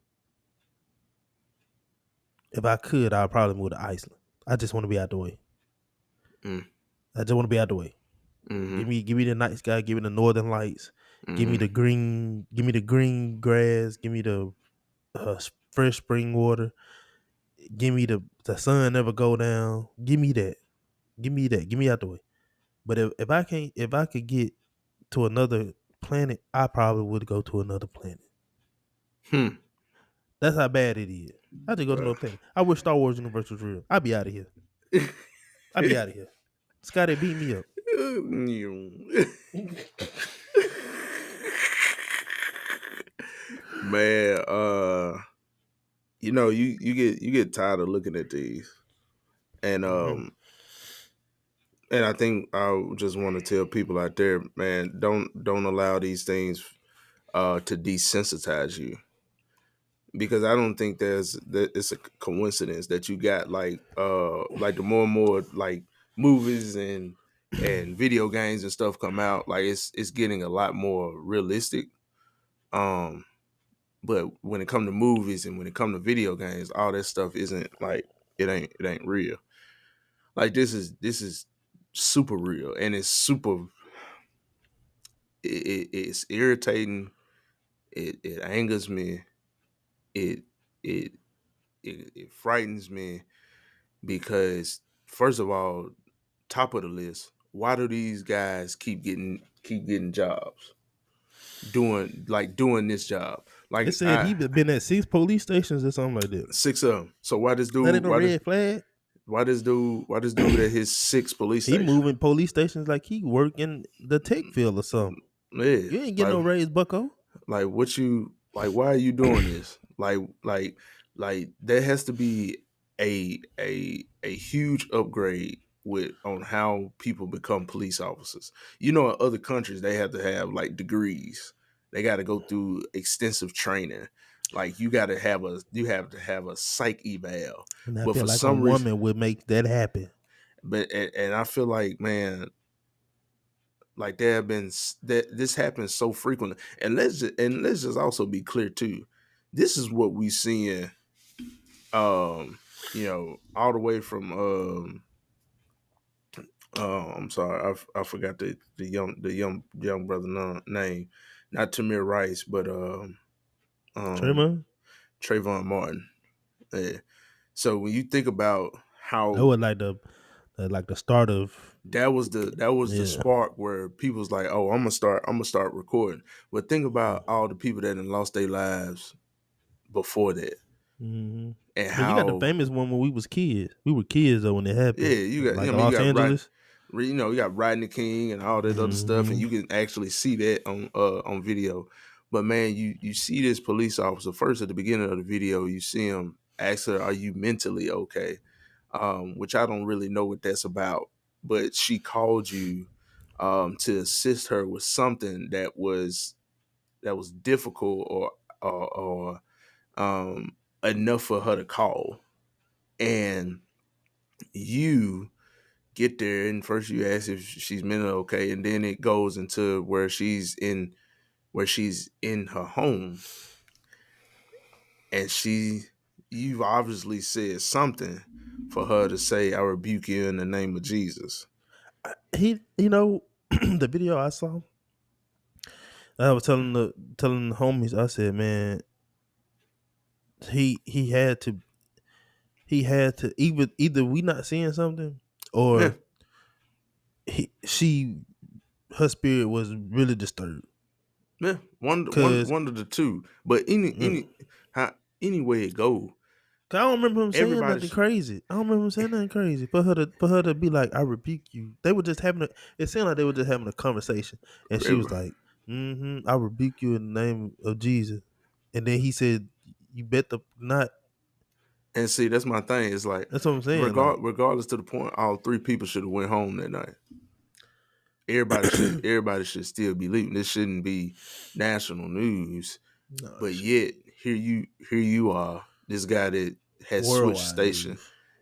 if I could, I'd probably move to Iceland. I just want to be out the way. Mm, I just want to be out the way. mm-hmm. Give me the night sky, give me the northern lights, Mm-hmm. give me the green grass, give me the fresh spring water, give me the sun never go down. Give me that. Give me that. Give me out the way. But if I could get to another planet, I probably would go to another planet. Hmm. That's how bad it is. I just go to Bro. another planet. I wish Star Wars universe was real. I'd be out of here. I'd be out of here. Scotty beat me up. Man, you get tired of looking at these, and Mhm. and I think I just want to tell people out there, man, don't allow these things to desensitize you, because I don't think that it's a coincidence that you got like the more and more like movies and video games and stuff come out, like it's getting a lot more realistic. Um, but when it comes to movies and when it comes to video games, all that stuff isn't like it ain't real. Like this is super real, and it's super. It's irritating. It angers me. It it it frightens me because first of all, top of the list, why do these guys keep getting jobs doing this job? They Like said he I been at 6 police stations or something like that. six of them. So why this That ain't dude? no red flag. Why this dude at his six police He station? moving police stations like he working the tech field or something. Yeah, You ain't getting like no raise, Bucko. what you like? Why are you doing this? Like there has to be a huge upgrade with on how people become police officers. In other countries they have to have like degrees. They got to go through extensive training. Like you have to have a psych eval. And I But feel for like a some reason, woman would make that happen. and I feel like, man, like there have been that this happens so frequently, and let's just also be clear too. This is what we seeing, all the way from I'm sorry, I forgot the young brother name, not Tamir Rice, but um Trayvon, Trayvon Martin. Yeah. So when you think about that how was like the start of that was the yeah. spark where people's like, oh, I'm gonna start recording. But think about all the people that had lost their lives before that, Mm-hmm. and But you got the how famous one when we was kids. We were kids though when it yeah, happened. you got Like I mean you Los got Angeles. you got Rodney King and all that other stuff, and Mm-hmm. you can actually see that on video. But man, you see this police officer first at the beginning of the video. You see him ask her, "Are you mentally okay?" Which I don't really know what that's about. But she called you to assist her with something that was difficult or enough for her to call, and you get there and first you ask if she's mentally okay, and then it goes into where she's in her home, and you've obviously said something for her to say, "I rebuke you in the name of Jesus." The video I saw, I was telling the homies, I said, man, he he had to either we not seeing something, Yeah, or she her spirit was really disturbed. yeah, Cause one of the two. But how any way it go, I don't remember him saying everybody nothing crazy. I don't remember him saying nothing crazy. For her to be like, "I rebuke you." They were just having a. It seemed like they were just having a conversation, and she was like, I rebuke you in the name of Jesus." And then he said, "You bet the not." and see that's my thing. It's like That's what I'm saying. Like, regardless to the point, all three people should have went home that night. Everybody should still be leaving. This shouldn't be national news. no, But yet here you are, this guy that worldwide news.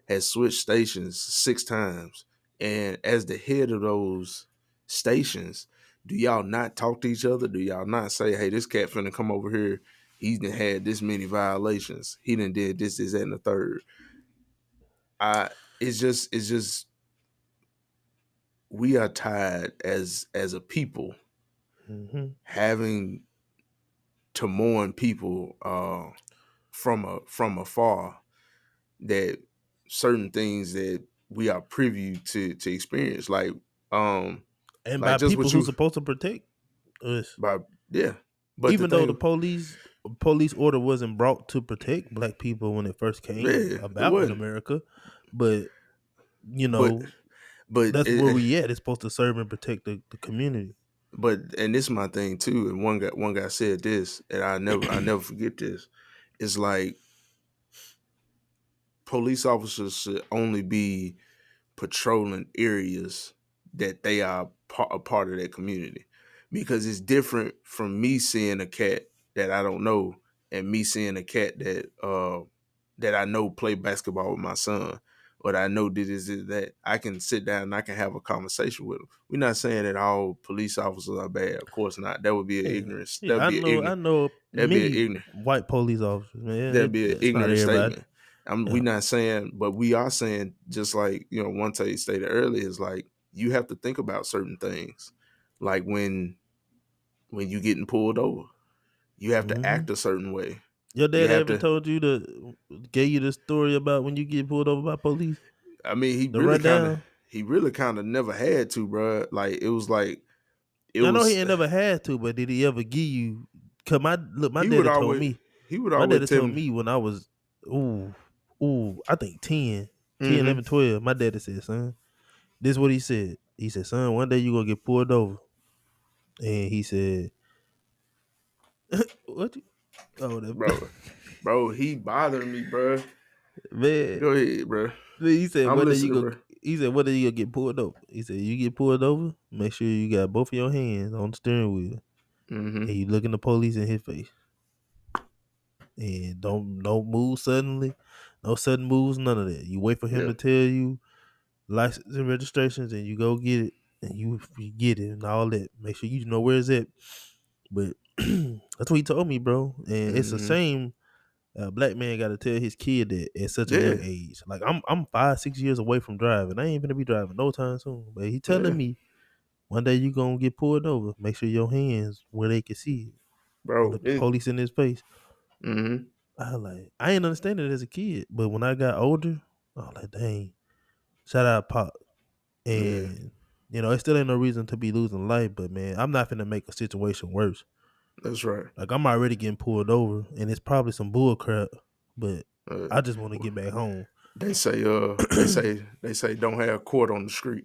has switched stations 6 times, and as the head of those stations, do y'all not talk to each other? Do y'all not say, "Hey, this cat finna come over here. He's done had this many violations. He done did this, that, and the third." I it's just we are tired as a people Mm-hmm. having to mourn people from afar, that certain things that we are privy to experience, um And like by just people what who's you supposed to protect us, by yeah. But the even though the thing, police order wasn't brought to protect black people when it first came yeah, it about in wasn't. America, but you But know but that's where we at. It's supposed to serve and protect the community. and this is my thing too. And one guy said this, and I never forget this. It's like police officers should only be patrolling areas that they are a part of that community, because it's different from me seeing a cat that I don't know and me seeing a cat that I know play basketball with my son, or that I know did this, did that. I can sit down and I can have a conversation with them. We're not saying that all police officers are bad, of course not. That would be an Yeah, ignorance. That yeah. would I be an know. I ignorant. know That'd be an many ignorant. white police officers. Man, That'd be an it's not ignorant everybody. statement. We Yeah. not saying, but we are saying, just like one take stated earlier, is like you have to think about certain things, like when you getting pulled over, you have to Hmm. act a certain way. Your You dad have ever to. told you gave you the story about when you get pulled over by police? I mean, The rundown. he really kind of never had to, bro. Like it I know he was. ain't never had to, but did he ever give you? Cause my He would daddy told always me. he would My always daddy tell told me. me when I was ooh I think 10, Mm-hmm, 11, 12. My daddy said, "Son, this is what he said. He said, son, one day you gonna get pulled over." And he said, "What? Oh, bro. Bro, he bothered me, bro. man." Go ahead, bro. He said, I'm "One day you listening, go." bro. He said, "One day you gonna get pulled over." He said, "You get pulled over, make sure you got both of your hands on the steering wheel, Mm-hmm. and you looking the police in his face, and don't move suddenly, no sudden moves, none of that. You wait for him Yeah. to tell you license and registrations, and you go get it, and you get it and all that. Make sure you know where it's at." But that's what he told me, bro. And it's a Mm-hmm. shame a black man got to tell his kid that at such a young Yeah. age. Like I'm 5, 6 years away from driving. I ain't gonna be driving no time soon. But he telling Yeah. me one day you gonna get pulled over. Make sure your hands where they can see it and Bro. look the police in his face. Mm-hmm. I ain't understand it as a kid, but when I got older, I was like, dang, shout out Pop. Yeah. And it still ain't no reason to be losing life, but man, I'm not finna make a situation worse. That's right. Like I'm already getting pulled over, and it's probably some bull crap, but Uh, I just want to get back home. they say don't have court on the street.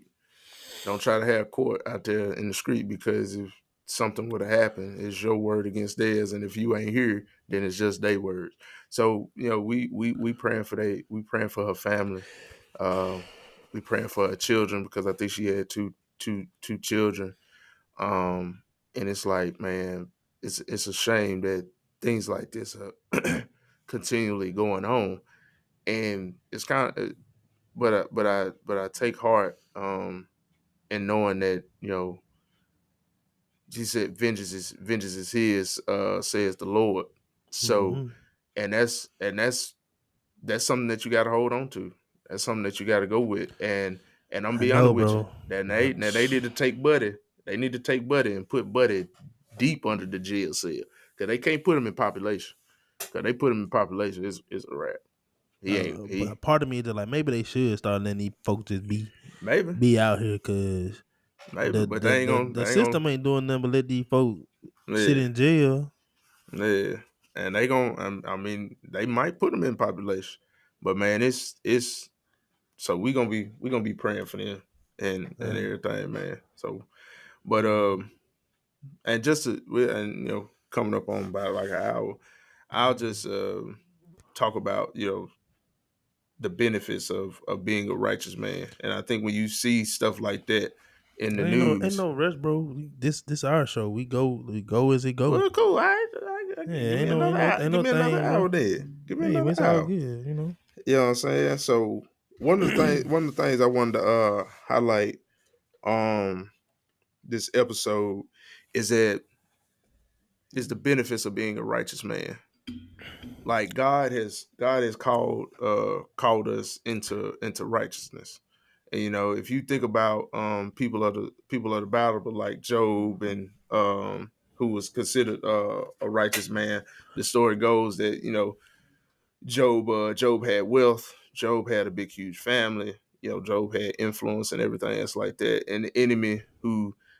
Don't try to have court out there in the street, because if something would have happened, it's your word against theirs, and if you ain't here, then it's just their words. So we praying for we praying for her family. Um, we praying for her children, because I think she had two children. And it's like, man, it's a shame that things like this are continually going on, and it's kind of, but I take heart in knowing that Jesus said, vengeance is his, says the Lord. So, Hmm. and that's something that you got to hold on to. That's something that you got to go with. And I'm gonna I be honest know, with you. bro. That they But now they need to take Buddy. They need to take Buddy and put Buddy deep under the jail cell because they can't put him in population. Because they put him in population, it's a wrap. He ain't but a he part of me is just like maybe they should start letting these folks just maybe be out here because maybe, but they ain't gonna the they ain't gonna system ain't doing nothing but let these folks sit yeah in jail. yeah. And they gonna I mean they might put him in population, but man, it's so we gonna be praying for them and Uh, everything, man. So, but and just to and coming up on about like an hour, I'll just talk about the benefits of being a righteous man. And I think when you see stuff like that in the ain't news, no rush, bro. This our show. We go as it go. well, cool. Yeah, Give me another hour. ain't Give no me another thing, bro. hour then. Give me Hey, another it's all hour. good, You know what I'm saying? So one of the things I wanted to highlight um this episode is that is the benefits of being a righteous man. Like God has called us into righteousness. And if you think about people of the Bible like Job and who was considered a righteous man, the story goes that Job had wealth, Job had a big huge family, Job had influence and everything else like that. And the enemy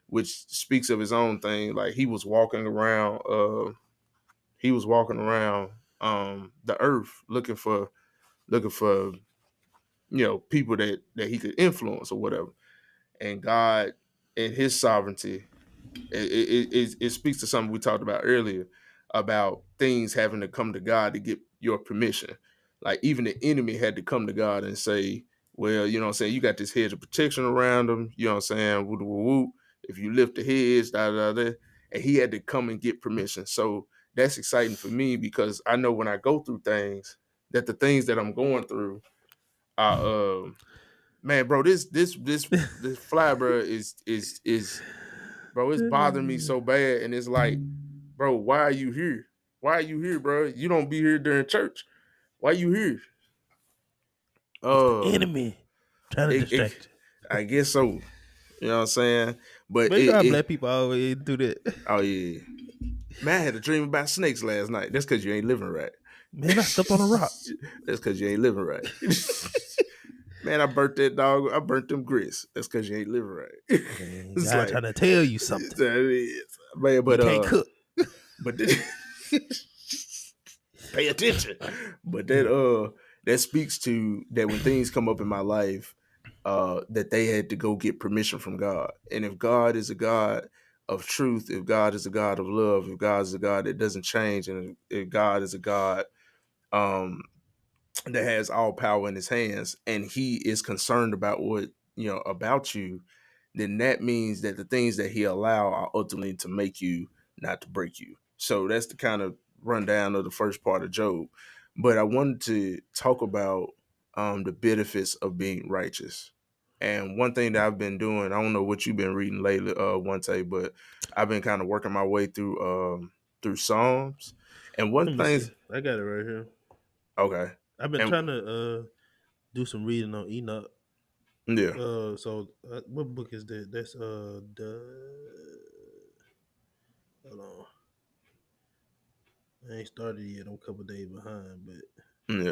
which speaks of his own thing, like he was walking around the earth looking for people that he could influence or whatever. And God, in His sovereignty, it speaks to something we talked about earlier about things having to come to God to get your permission. Like even the enemy had to come to God and say, well, you know what I'm saying, you got this hedge of protection around him, you know what I'm saying, woo woo woo. If you lift the hedge, da da da, and he had to come and get permission. So that's exciting for me because I know when I go through things, that the things that I'm going through are man, bro, this fly, bro, is bro, it's bothering me so bad. And it's like, bro, why are you here? Why are you here, bro? You don't be here during church. Why you here? It's the Uh, enemy trying to it distract you. I guess so. You know what I'm saying? But But you know how black people always do that. oh yeah, man, I had a dream about snakes last night. That's because you ain't living right. Man, I stepped on a rock. That's because you ain't living right. Man, I burnt that dog. I burnt them grits. That's because you ain't living right. Man, It's God like trying to tell you something. that is, man. You can't cook. But pay attention. But that speaks to that when things come up in my life, that they had to go get permission from God. And if God is a God of truth, if God is a God of love, if God is a God that doesn't change, and if God is a God um that has all power in his hands and he is concerned about what about you, then that means that the things that he allow are ultimately to make you, not to break you. So that's the kind of rundown of the first part of Job. But I wanted to talk about the benefits of being righteous. And one thing that I've been doing, I don't know what you've been reading lately, one day, but I've been kind of working my way through Psalms. And one Let me thing, see. I got it right here. okay, I've been and trying to do some reading on Enoch. yeah, What book is that? That's the hold on. I ain't started yet. I'm a couple days behind, but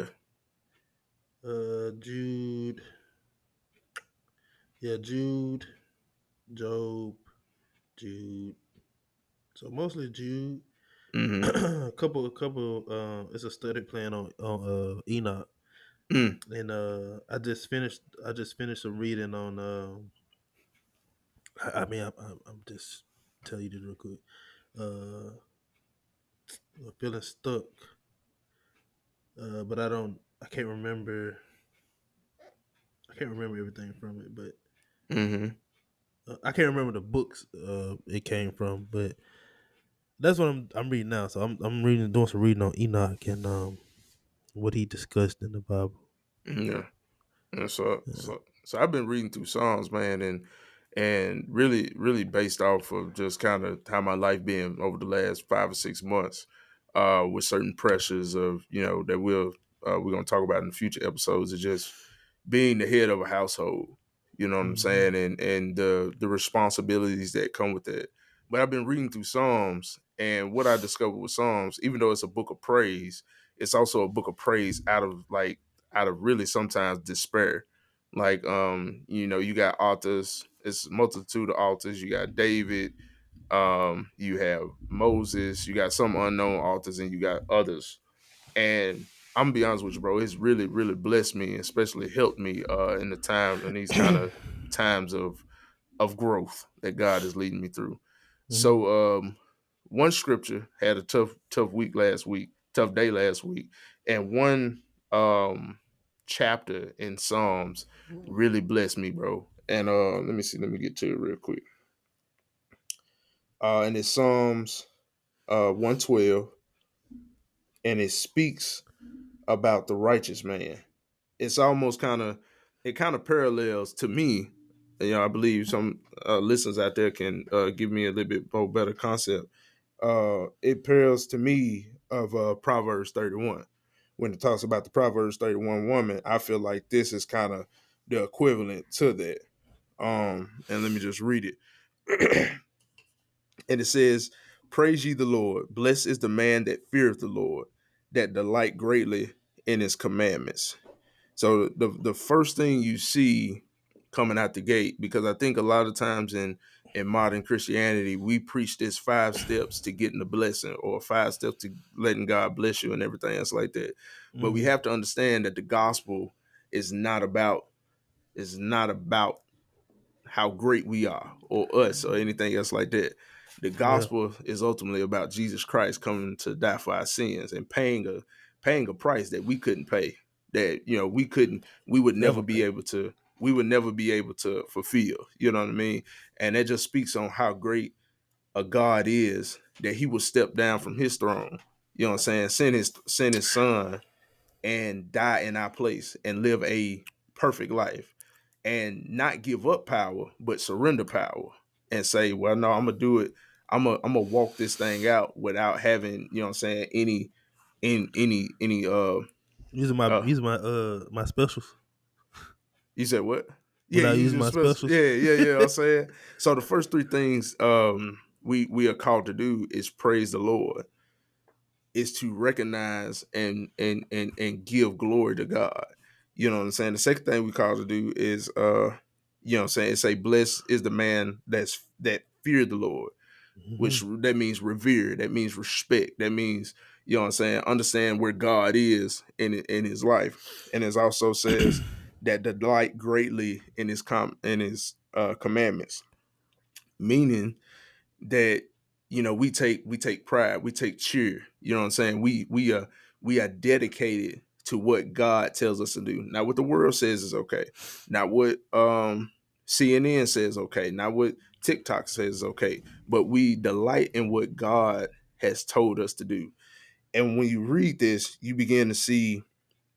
yeah, Jude. Yeah, Jude, Job, Jude. So mostly Jude. mm-hmm, a couple. It's a study plan on Enoch, mm, and I just finished. I just finished some reading on. I'm just tell you this real quick. Uh, I'm feeling stuck, but I don't. I can't remember. I can't remember everything from it, but mm-hmm. I can't remember the books it came from. But that's what I'm reading now. So I'm reading, doing some reading on Enoch and what he discussed in the Bible. Yeah. And so Yeah. so so I've been reading through Psalms, man, and really, really based off of just kind of how my life been over the last 5 or 6 months, with certain pressures of that we're gonna talk about in future episodes. It just being the head of a household. You know what I'm Mhm. saying? And the responsibilities that come with that. But I've been reading through Psalms, and what I discovered with Psalms, even though it's a book of praise, it's also a book of praise out of really sometimes despair. Like you got authors, it's a multitude of authors. You got David, you have Moses, you got some unknown authors, and you got others. And I'm gonna be honest with you, bro. It's really, really blessed me, especially helped me in the time in these kind of times of growth that God is leading me through. Mhm. So one scripture had a tough day last week, and one chapter in Psalms really blessed me, bro. And let me see, let me get to it real quick. And it's Psalms 112, and it speaks about the righteous man. It's almost kind of parallels to me. I believe some listeners out there can give me a little bit more better concept. It parallels to me of Proverbs 31. When it talks about the Proverbs 31 woman, I feel like this is kind of the equivalent to that. And let me just read it. And it says, "Praise ye the Lord. Blessed is the man that feareth the Lord, that delight greatly in his commandments." So the first thing you see coming out the gate, because I think a lot of times in modern Christianity, we preach this 5 steps to getting the blessing, or 5 steps to letting God bless you and everything else like that. But we Mhm. have to understand that the gospel is not about is not about how great we are or us or anything else like that. The Yeah. gospel is ultimately about Jesus Christ coming to die for our sins and paying a price that we couldn't pay. That we would never Never be pay. able to we would never be able to fulfill. You know what I mean? And that just speaks on how great a God is, that he would step down from his throne. You know what I'm saying? Send his son and die in our place and live a perfect life, and not give up power, but surrender power and say, well, no, I'm gonna do it. I'm gonna walk this thing out without having, you know what I'm saying, any uh Using my specials. you said what? Yeah, Without you using just my supposed specials. yeah, I'm saying. So the first 3 things we are called to do is praise the Lord, is to recognize and give glory to God. You know what I'm saying? The second thing we call to do is you know what I'm saying, say blessed is the man that feared the Lord, which Mhm. that means revere, that means respect, that means, you know what I'm saying, understand where God is in his life. And it also says that delight greatly in his commandments, meaning that we take pride, we take cheer. You know what I'm saying? We are dedicated to what God tells us to do. Not what the world says is okay. Not what CNN says okay. Not what TikTok says is okay. But we delight in what God has told us to do. And when you read this, you begin to see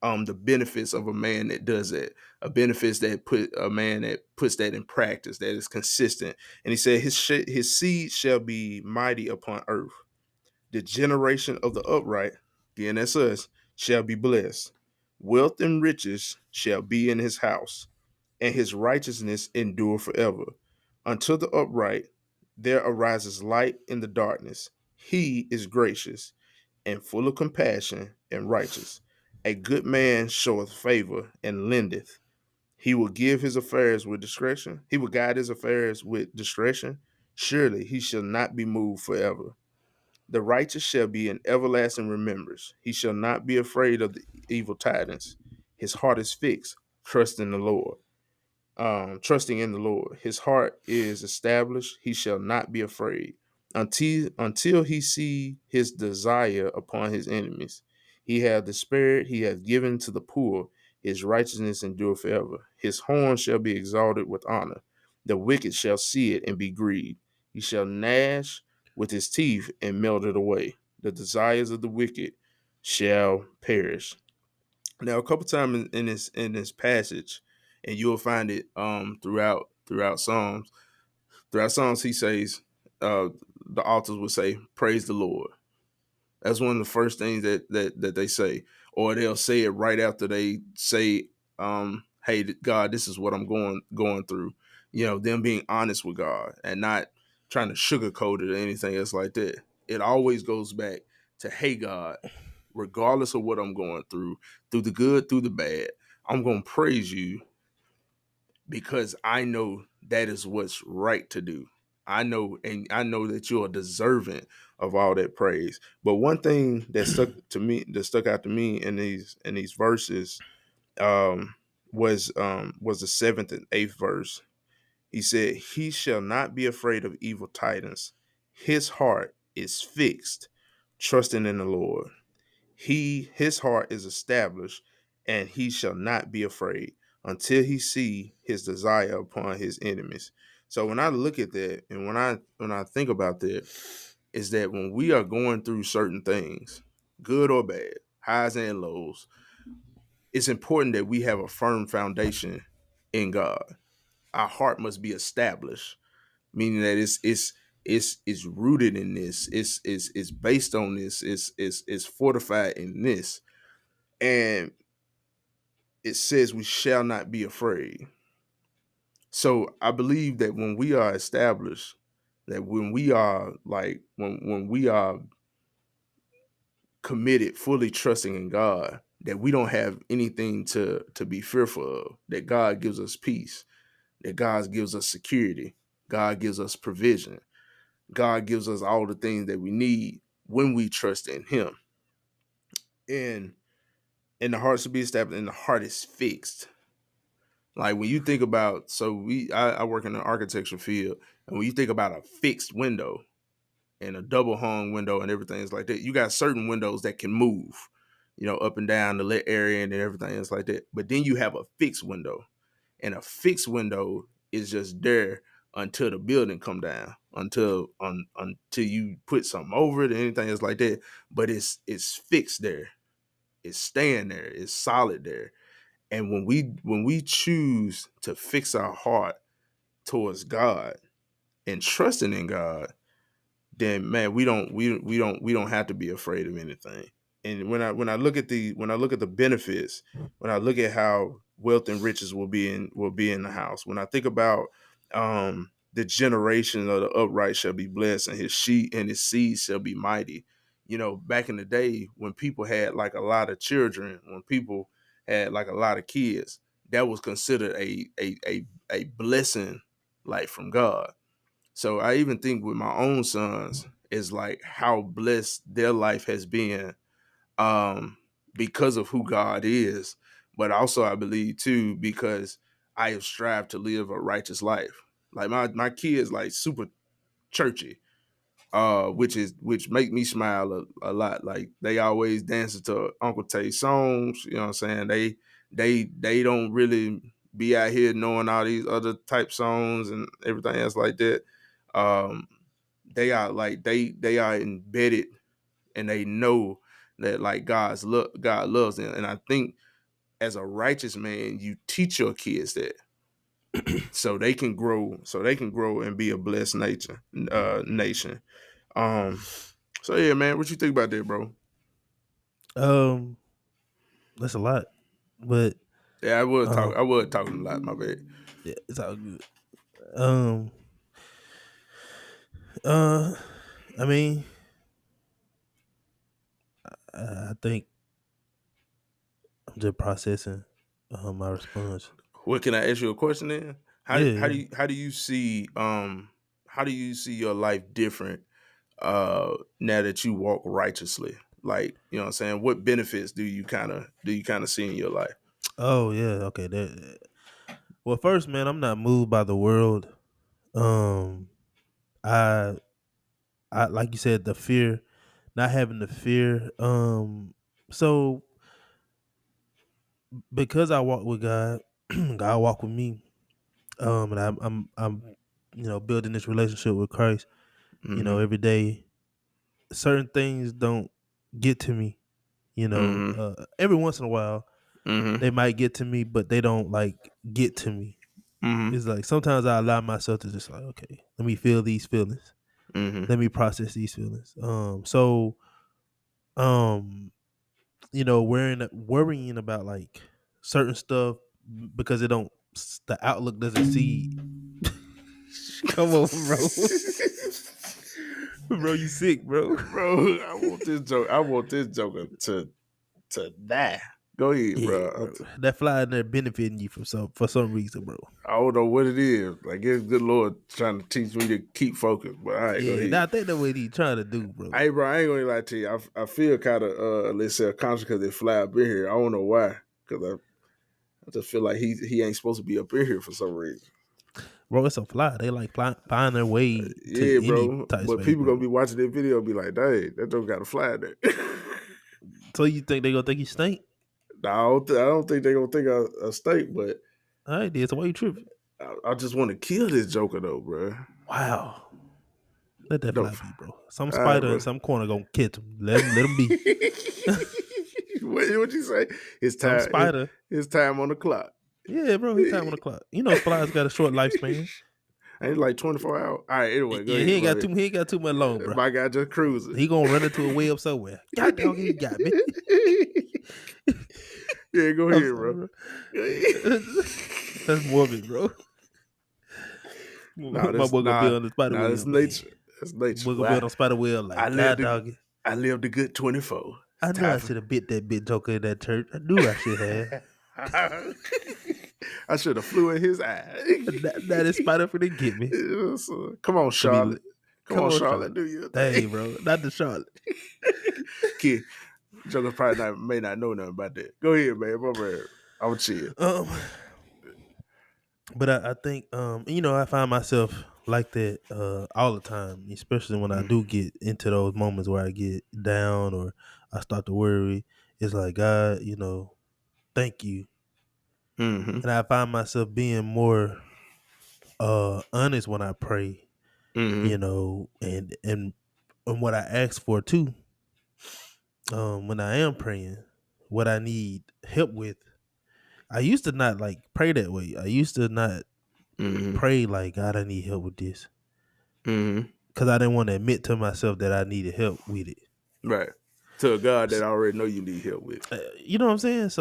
the benefits of a man that does that, a man that puts that in practice, that is consistent. And he said, his seed shall be mighty upon earth. The generation of the upright, again that's us, shall be blessed. Wealth and riches shall be in his house, and his righteousness endure forever. Unto the upright there arises light in the darkness. He is gracious and full of compassion and righteous. A good man showeth favor and lendeth. He will give his affairs with discretion. He will guide his affairs with discretion. Surely he shall not be moved forever. The righteous shall be in everlasting remembrance. He shall not be afraid of the evil tidings. His heart is fixed, trust in the Lord. Trusting in the Lord. His heart is established. He shall not be afraid until he see his desire upon his enemies. He hath the spirit he hath given to the poor. His righteousness endure forever. His horn shall be exalted with honor. The wicked shall see it and be grieved. He shall gnash with his teeth and melt it away. The desires of the wicked shall perish. Now, a couple times in this passage, and you'll find it throughout Psalms. Throughout Psalms, he says, uh, the authors will say, "Praise the Lord." That's one of the first things that they say, or they'll say it right after they say, hey, God, this is what I'm going through. Them being honest with God and not trying to sugarcoat it or anything else like that. It always goes back to, hey, God, regardless of what I'm going through the good, through the bad, I'm going to praise you because I know that is what's right to do. I know that you are deserving of all that praise. But one thing that stuck out to me in these verses, um, was the seventh and eighth verse. He said, "He shall not be afraid of evil tidings. His heart is fixed, trusting in the Lord. His heart is established, and he shall not be afraid until he see his desire upon his enemies." So when I look at that, and when I think about that, is that when we are going through certain things, good or bad, highs and lows, it's important that we have a firm foundation in God. Our heart must be established, meaning that it's rooted in this. It's based on this. It's fortified in this. And it says we shall not be afraid. So I believe that when we are established, that when we are like when we are committed, fully trusting in God, that we don't have anything to be fearful of, that God gives us peace, that God gives us security, God gives us provision, God gives us all the things that we need when we trust in Him. And the heart should be established, and the heart is fixed. Like when you think about, I work in the architecture field, and when you think about a fixed window and a double hung window and everything is like that, you got certain windows that can move, up and down the lit area and everything is like that. But then you have a fixed window, and a fixed window is just there until the building come down, until you put something over it or anything else like that. But it's fixed there, it's staying there, it's solid there. And when we choose to fix our heart towards God and trusting in God, then man, we don't have to be afraid of anything. And when I look at the benefits, when I look at how wealth and riches will be in the house, when I think about the generation of the upright shall be blessed, and his seed shall be mighty. Back in the day when people had like a lot of children, when people had like a lot of kids, that was considered a blessing, like from God. So I even think with my own sons is like how blessed their life has been, um, because of who God is, but also I believe too because I have strived to live a righteous life. Like my kids like super churchy, which make me smile a lot. Like they always dancing to Uncle Tay songs. You know what I'm saying? They don't really be out here knowing all these other type songs and everything else like that. Um, they are like they are embedded, and they know that like God loves them. And I think as a righteous man, you teach your kids that so they can grow and be a blessed nation. Um, so yeah, man, what you think about that, bro? Um, that's a lot, but Yeah, I was um, talking. I was talking a lot. My bad. yeah, it's all good. Um, uh, I mean, I think I'm just processing my response. What can I ask you a question then? How Yeah, do- how do yeah. you how do you see how do you see your life different now that you walk righteously? Like, you know what I'm saying? What benefits do you kind of see in your life? Oh yeah, okay. Well, first, man, I'm not moved by the world. Um, I, I like you said, the fear, not having the fear. So because I walk with God, God walk with me. And I'm building this relationship with Christ. Mm-hmm. Every day, certain things don't get to me. Mm-hmm. Every once in a while Mm-hmm. they might get to me, but they don't like get to me. Mm-hmm. It's like sometimes I allow myself to just like, okay, let me feel these feelings. Mm-hmm. Let me process these feelings. Um, worrying about like certain stuff. because it don't. The outlook doesn't see. Come on, bro. Bro, you sick, bro. Bro, I want this joke. I want this joker to die. Go ahead, Yeah, bro. bro. That fly in there benefiting you for some reason, bro. I don't know what it is. I guess good Lord trying to teach me to keep focused. But all right, go Yeah, ahead. I think that's what he trying to do, bro. Hey, bro, I ain't gonna lie to you. I feel kind of let's say conscious because they fly up in here. I don't know why. Because I just feel like he ain't supposed to be up in here for some reason. Bro, it's a fly. They like find their way to Yeah, any bro. type But space, people gonna bro. be watching that video and be like, "Dang, that joke got a fly there." So you think they gonna think you stink? No, I don't think they gonna think I stink, but All right, then. So why you tripping? I just want to kill this joker though, bro. Wow. Let that No, fly be, bro. Some all right, spider in bro. some corner gonna catch him. Let him be. What you say? His Some time, spider. his time on the clock. Yeah, bro. He time on the clock. You know, flies got a short lifespan. Ain't like 24 hours. All right, anyway, go Yeah, ahead, my he ain't got too much long, bro. my guy just cruising. He gonna run into a web somewhere. God dog, he got me. Yeah, go I'm ahead, sorry, bro. bro. Go ahead. That's morbid, bro. Nah, My boy gonna be on the spider that's web, man. nature. That's nature. Boy gonna be Well, on the spider web I like God lived a, dog. I lived a good 24. It's I knew I time for should have bit that bit joker in that church. I knew I should have. I should have flew in his eye. That is spider for to get me. Yes, come on, Could be. Charlotte. Come Come on, on, Charlotte. Charlotte. Do your Dang, thing. bro. Not the Charlotte. Kid, Joker probably may not know nothing about that. Go ahead, man. My man. I'm chill. But I think I find myself like that all the time, especially when I do get into those moments where I get down or I start to worry. It's like, God, thank you. Mm-hmm. And I find myself being more honest when I pray, Mm-hmm. and what I ask for too. When I am praying, what I need help with. I used to not like pray that way. I used to not Mm-hmm. pray like, God, I need help with this, Mm-hmm. because I didn't want to admit to myself that I needed help with it. Right. To a God that S- I already know you need help with. You know what I'm saying? That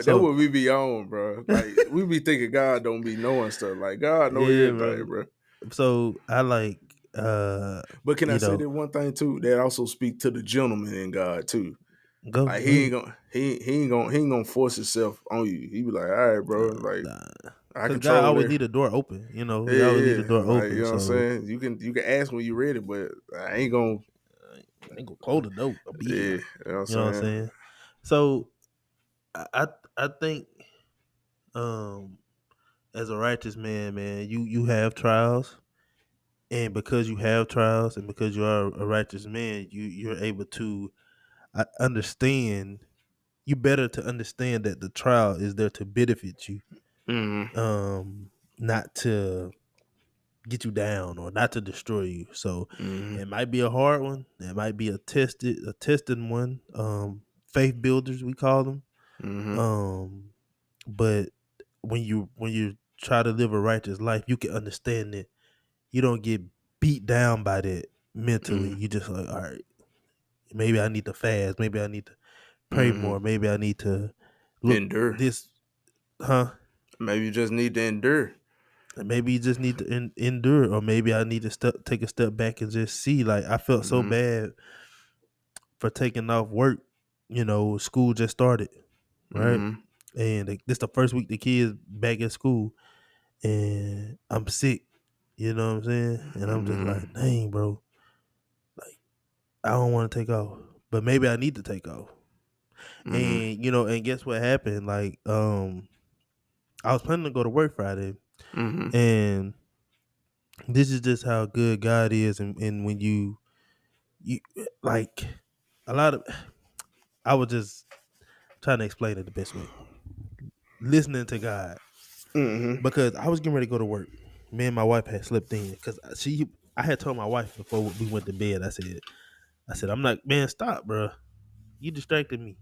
So what we be on, bro. Like we be thinking God don't be knowing stuff. Like God know yeah, everything, bro. bro. So I like But can I you say know that one thing too? That also speak to the gentleman in God too. Like go he ain't ahead. gonna he ain't gonna force himself on you. He be like, all right, bro. Like Nah. I Cause God control always it. need a door open. Yeah, He always need a yeah. door Like you open. know what I'm So saying. You can ask when you ready, but I ain't gonna. I ain't gonna close the door. I'll be Yeah, here. you know what I'm You know what I'm saying. saying? So I think um as a righteous man, you have trials, and because you have trials, and because you are a righteous man, you're able to understand. You better to understand that the trial is there to benefit you, Mm-hmm. not to get you down or not to destroy you. So Mm-hmm. it might be a hard one. It might be a tested one. Faith builders, we call them. Mm-hmm. Um, but when you try to live a righteous life, you can understand that you don't get beat down by that mentally. Mm-hmm. You just like, all right, maybe I need to fast. Maybe I need to pray Mm-hmm. more. Maybe I need to look Endure. this, huh? Maybe you just need to endure. Maybe you just need to endure, or maybe I need to take a step back and just see. Like I felt so Mm-hmm. bad for taking off work. School just started, right? Mm-hmm. And this the first week the kids back at school, and I'm sick. You know what I'm saying? And I'm just Mm-hmm. like, dang, bro. Like I don't want to take off, but maybe I need to take off. Mm-hmm. And guess what happened? Like, I was planning to go to work Friday, Mm-hmm. and this is just how good God is, and when you like a lot of, I was just trying to explain it the best way. Listening to God, Mm-hmm. because I was getting ready to go to work. Me and my wife had slept in because I had told my wife before we went to bed. I said, I'm not, man, stop, bro. You distracted me.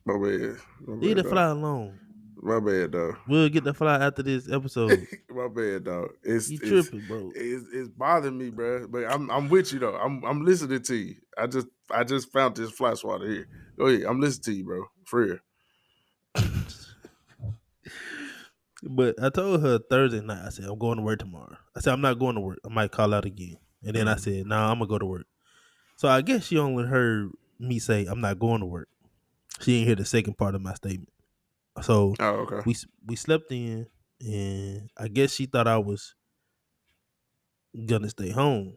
My bad. My Leave the bad, dog. fly alone. My bad, dog. We'll get the fly after this episode. My bad, dog. You tripping, bro? It's bothering me, bro. But I'm with you though. I'm listening to you. I just found this fly swatter here. Go ahead. I'm listening to you, bro. For real. But I told her Thursday night, I said, I'm going to work tomorrow. I said, I'm not going to work. I might call out again. And then I Mm. said, nah, I'm going to go to work. So I guess she only heard me say, I'm not going to work. She didn't hear the second part of my statement. So Oh, okay. we slept in, and I guess she thought I was going to stay home.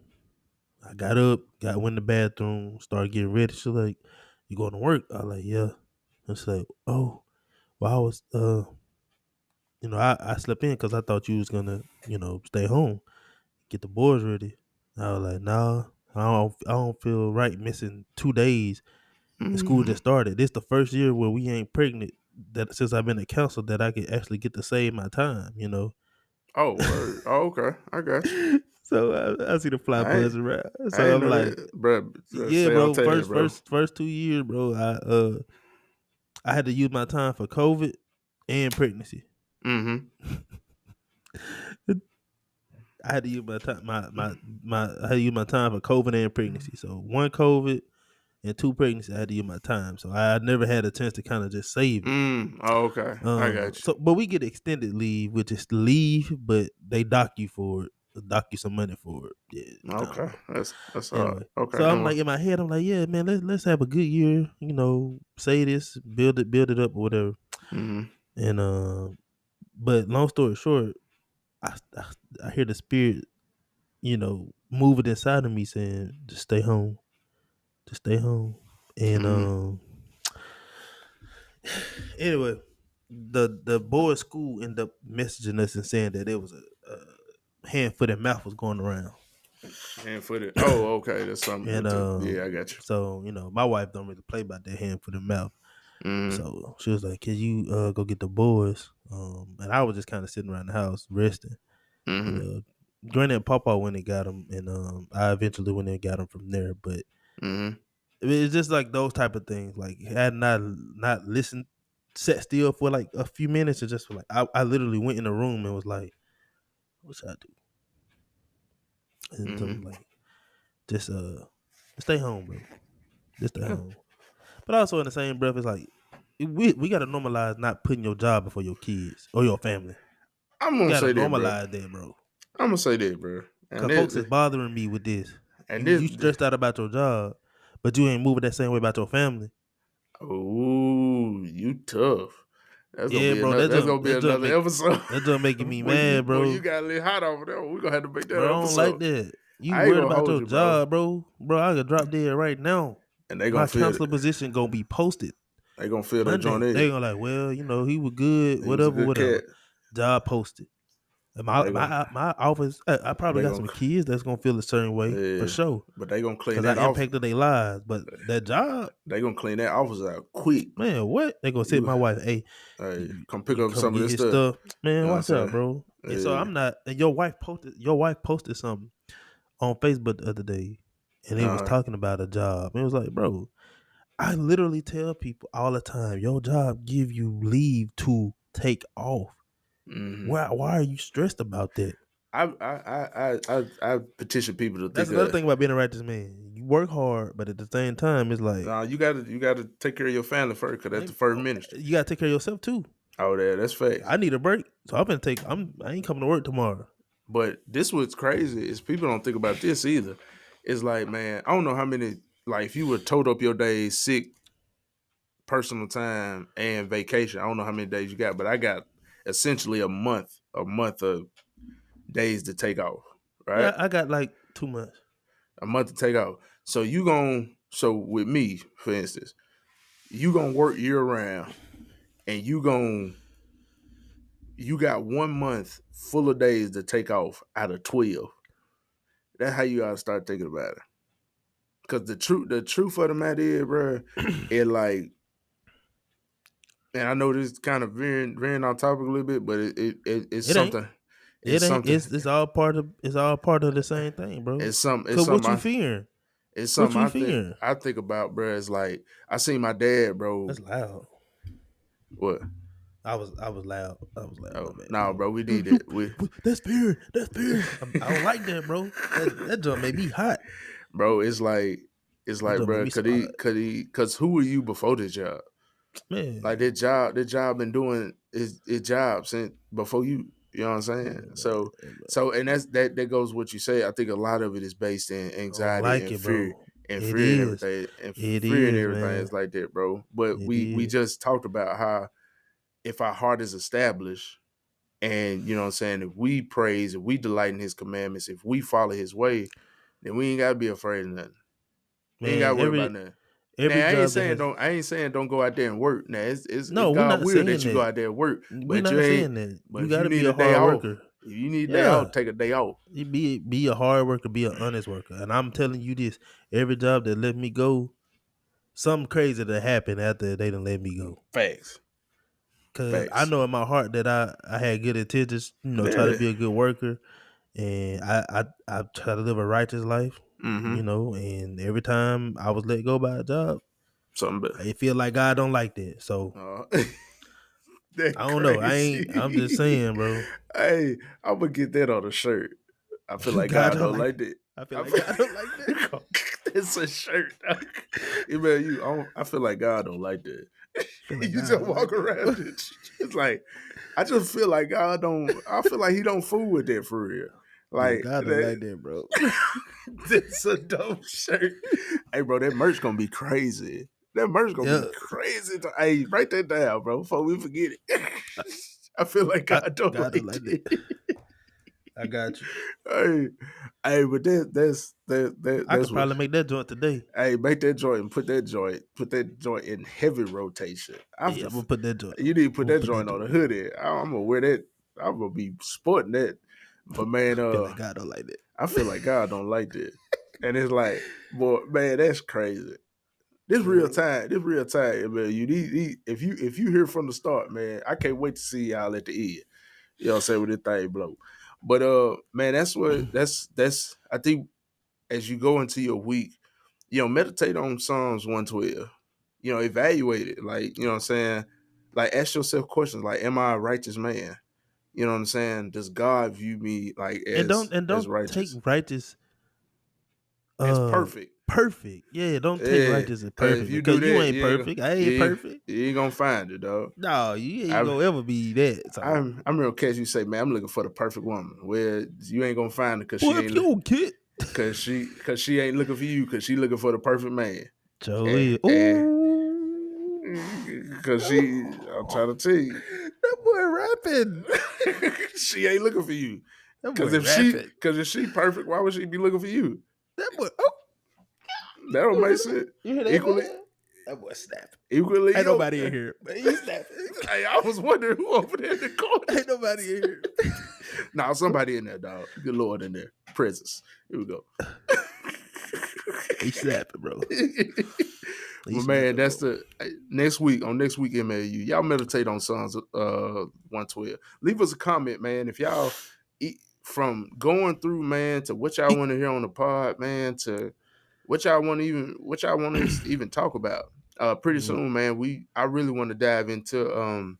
I got up, went in the bathroom, started getting ready. She's like, you going to work? I was like, yeah. And she's like, oh, well, I was, I slept in because I thought you was going to, stay home, get the boys ready. I was like, nah, I don't feel right missing 2 days. And school Mm. just started. This the first year where we ain't pregnant that since I've been at council that I could actually get to save my time. Oh, word. Oh, okay. I got you. So I see the fly I ain't, buzzing around. I So ain't I'm know like, that, bro. yeah, Stay on bro. task, bro. First 2 years, bro. I had to use my time for COVID and pregnancy. Mm-hmm. I had to use my time I had to use my time for COVID and pregnancy. So one COVID and two pregnancy, I had to use my time. So I never had a chance to kind of just save it. Mm. Oh, okay. I got you. But we get extended leave, which is leave, but they dock you for it, dock you some money for it. Yeah, I don't Okay. know. That's all. Anyway, Okay. so I'm And like in my head, I'm like, yeah, man, let's have a good year. Say this, build it up, or whatever. mm-hmm. And but long story short, I I hear the spirit, moving inside of me saying, just stay home, just stay home. And Mm-hmm. anyway, the boys' school ended up messaging us and saying that there was a hand, foot, and mouth was going around. Hand footed. Oh, okay. That's something And with the. Yeah, I got you. so my wife don't really play by that hand, foot, and mouth. Mm-hmm. So she was like, "Can you go get the boys?" And I was just kind of sitting around the house resting. And Mm-hmm. Granny and Papa went and got him, and I eventually went and got him from there. But Mm-hmm. it's just like those type of things. Like had not listened, sat still for like a few minutes, and just like I literally went in the room and was like, "What should I do?" And I'm Mm-hmm. like, "Just stay home, bro. Just stay home." But also in the same breath, it's like we got to normalize not putting your job before your kids or your family. I'm We gonna got to say that, bro. normalize that, bro. I'm gonna say that, bro. And Cause folks this, is bothering me with this. and You this. stressed out about your job, but you ain't moving that same way about your family. Oh, you tough. That's gonna Yeah, be bro. another. That's gonna be another Make episode. that just making me Boy, mad, you bro. got a little hot over there. We're gonna have to make that Bro, an I don't like episode. that. You I ain't worried gonna about hold your you, bro. job, bro. Bro, I could drop dead right now. And they gonna My feel counselor it. position gonna be posted They gonna feel that joint Monday. in. They gonna like, well, he was good, He was a whatever, good whatever. cat. Job posted. And They gonna, my office, I probably they got gonna, some kids that's gonna feel a certain way for yeah. sure, But they gonna clean cause I that off. impacted their lives. But that job, They gonna clean that office out quick. man, what they gonna say to You, my wife? Hey, hey, you, come pick you up come some of get this his stuff. stuff, man. You know what I'm Watch out, saying? bro. And so Yeah. I'm not. And your wife posted something on Facebook the other day, and it was Uh, talking about a job. It was like, bro, I literally tell people all the time, your job give you leave to take off. mm-hmm. Why are you stressed about that? I petition people to That's think another of. thing about being a righteous man. You work hard, but at the same time, it's like, Nah, you gotta take care of your family first, cause that's the first ministry. you gotta take care of yourself too. Oh, yeah, that's facts. I need a break, so I ain't coming to work tomorrow. But this what's crazy is people don't think about this either. It's like, man, I don't know how many, like, if you were told up your days, sick, personal time, and vacation, I don't know how many days you got, but I got essentially a month of days to take off, right? Yeah, I got like 2 months. A month to take off. So with me, for instance, you gonna work year round, and you got 1 month full of days to take off out of 12. That's how you gotta start thinking about it. Cause the truth of the matter is, bro, it like, and I know this is kind of veering on topic a little bit, but it's It ain't. something. It It's ain't. something. It's all part of the same thing, bro. It's something. It's Cause what something. you fearing? It's What something you I think. fearing? I think about, bro. It's like I seen my dad, bro. That's loud. What? I was loud. I was loud. My Oh bad. no, bro. We need it. That's fearing. That's fearing. I don't like that, bro. That jump made me hot. Bro. It's That like, jump made bro. me so hot. Cause who were you before this job? Like Man, that job been doing his job since before you. You know what I'm saying? man, So and that goes what you say. I think a lot of it is based in I don't anxiety like and it, bro. It fear and is. everything and It fear and is, everything man. is like that, bro. But It we is. just talked about how if our heart is established and you know what I'm saying, if we praise, if we delight in his commandments, if we follow his way, then we ain't gotta be afraid of nothing. We ain't Man, gotta worry about nothing. Now every job that has I ain't saying don't go out there and work. Now it's no, we're God not will saying that you go that. out there and work, We're but you not ain't. saying that. But You if you gotta be need a a day hard off, worker. if you need a day Yeah. off, take a day off. You be a hard worker, be an honest worker. And I'm telling you this, every job that let me go, something crazy that happened after they done let me go. Facts, Cause I facts. know in my heart that I had good intentions, try to Yeah. be a good worker, and I try to live a righteous life, Mm-hmm. and every time I was let go by a job, Something better. it feel like God don't like that. So That I don't know. I'm just crazy. saying, bro. Hey, I'm gonna get that on a shirt. I feel like God God don't don't like like that. that. I feel I like God don't like that. feel, it's a shirt. Email you. I feel like God don't like that. I feel like You God just don't like walk that, around bro. it. It's like I just feel like God don't. I feel like He don't fool with that for real. Yeah, Like God don't that. like that, bro. That's a dope shirt. Hey, bro, that merch gonna be crazy. That merch gonna Yeah, be crazy. Hey, write that down, bro, before we forget it. I feel like God don't God don't like like that. it. I got you. Hey, hey, but I that's could what. probably make that joint today. Hey, make that joint and put that joint in heavy rotation. Yeah, I'm gonna put that joint. You need to put I'm gonna that put that joint on joint. a hoodie. I'm gonna wear that. I'm gonna be sporting that. But man, Feel like God don't like that. I feel like God don't like that. And it's like, boy, man, that's crazy. This real Man. time. This real time, man. If you hear from the start, man, I can't wait to see y'all at the end. You know what I'm saying, with this thing blow. But man, that's I think as you go into your week, meditate on Psalms 112. Evaluate it. Like, you know what I'm saying? Like, ask yourself questions like, am I a righteous man? You know what I'm saying? Does God view me like And don't as take righteous? righteous As perfect. perfect. Yeah, don't take Yeah. righteous as Cause if perfect you do because you that, ain't perfect. I ain't perfect. you ain't gonna find it, dog. No, you ain't I gonna ever be that. So I'm real catch you say, man, I'm looking for the perfect woman. Where you ain't gonna find her boy, if you don't get cause she ain't looking for you, cause she looking for the perfect man. Joey, And ooh, cause I'm trying to tell you, that boy rapping. she ain't looking for you. That Cause boy rapping. if she perfect, why would she be looking for you? That boy. Oh, That don't you hear make that? sense. You hear that, Equally, man? That boy snapping. equally Ain't yo. nobody in here, but he's snapping. Hey, I was wondering who over there in the corner. Ain't nobody in here. Nah, somebody in there, dog. Good Lord in there. Presence. Here we go. He's snapping, bro. Well, He's man, snapping, that's bro. the next week on next week MAU. Y'all meditate on Psalms 112. Leave us a comment, man. If y'all from going through, man, to what y'all want to hear on the pod, man, to what y'all want to even talk about. Pretty Yeah. soon, man, I really want to dive into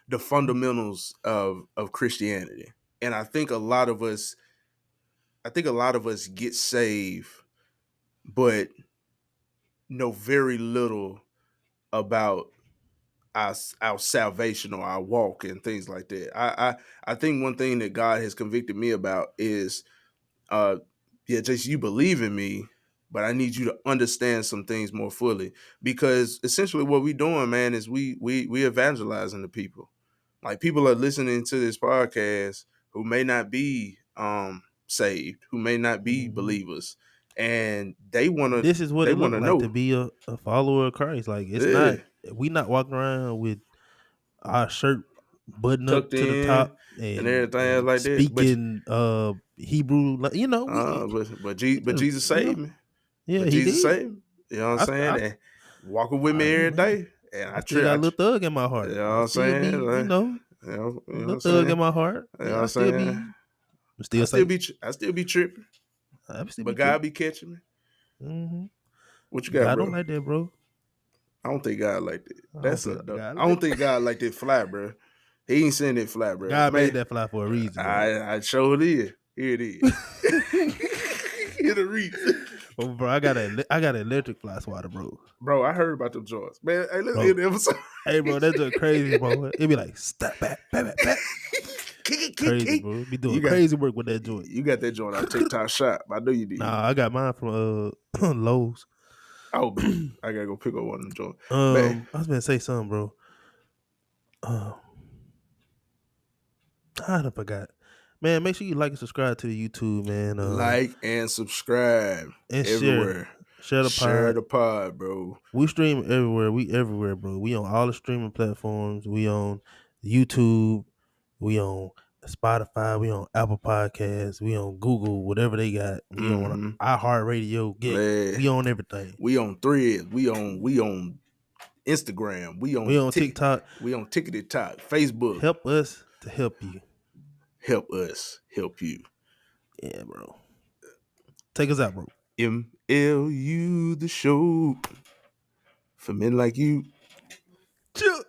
the fundamentals of Christianity. And I think a lot of us get saved, but know very little about our salvation or our walk and things like that. I think one thing that God has convicted me about is Jason, you believe in me, but I need you to understand some things more fully. Because essentially what we doing, man, is we evangelizing the people. Like, people are listening to this podcast who may not be saved, who may not be Mm-hmm. believers, and This is what they it looked wanna like to know. be a follower of Christ. Like it's not Yeah. we not walking around with our shirt buttoned up Tucked to the in top and and everything like that. But speaking Hebrew. but Jesus saved me. Yeah, But he Jesus did. saved me. You know what I'm I, saying? I, And walking with me hey every man, day. And I still got a little thug in my you heart. know what I I'm still saying? be, Like, a you know what little I'm thug in saying? my heart. You know what Yeah, I'm saying? I'm still safe. I still be tripping, I still be but God tripping. be catching me. Mm-hmm. What you got, God don't bro? like that, bro. I don't think God like that. I don't That's feel a like dope. God I like don't think God like that fly, bro. He ain't saying that fly, bro. God made Man, that fly for a reason, bro. I showed it is. Here it is. Hit a Reese. Oh, bro, I got an electric fly swatter, bro. Bro, I heard about them joints. Man, hey, let's Bro, end the episode. hey, bro, that's just crazy, bro. It be like step back, back, back. Kick it, kick, Crazy, kick. bro. Be You doing got crazy work with that joint. you got that joint on TikTok Shop. I know you did. Nah, I got mine from Lowe's. Oh, bet. I gotta go pick up one of them joints. Man, I was gonna say something, bro. I forgot. Man, make sure you like and subscribe to the YouTube, man. like and subscribe And everywhere. share the Share pod. the pod, bro. We stream everywhere. We everywhere, bro. We on all the streaming platforms. We on YouTube. We on Spotify. We on Apple Podcasts. We on Google. Whatever they got. We on iHeartRadio. Man, We on everything. we on Threads. We on Instagram. We on TikTok. We on TikTok. Facebook. Help us to help you. Help us help you. Yeah, bro. Take us out, bro. MLU the show for men like you. Chill.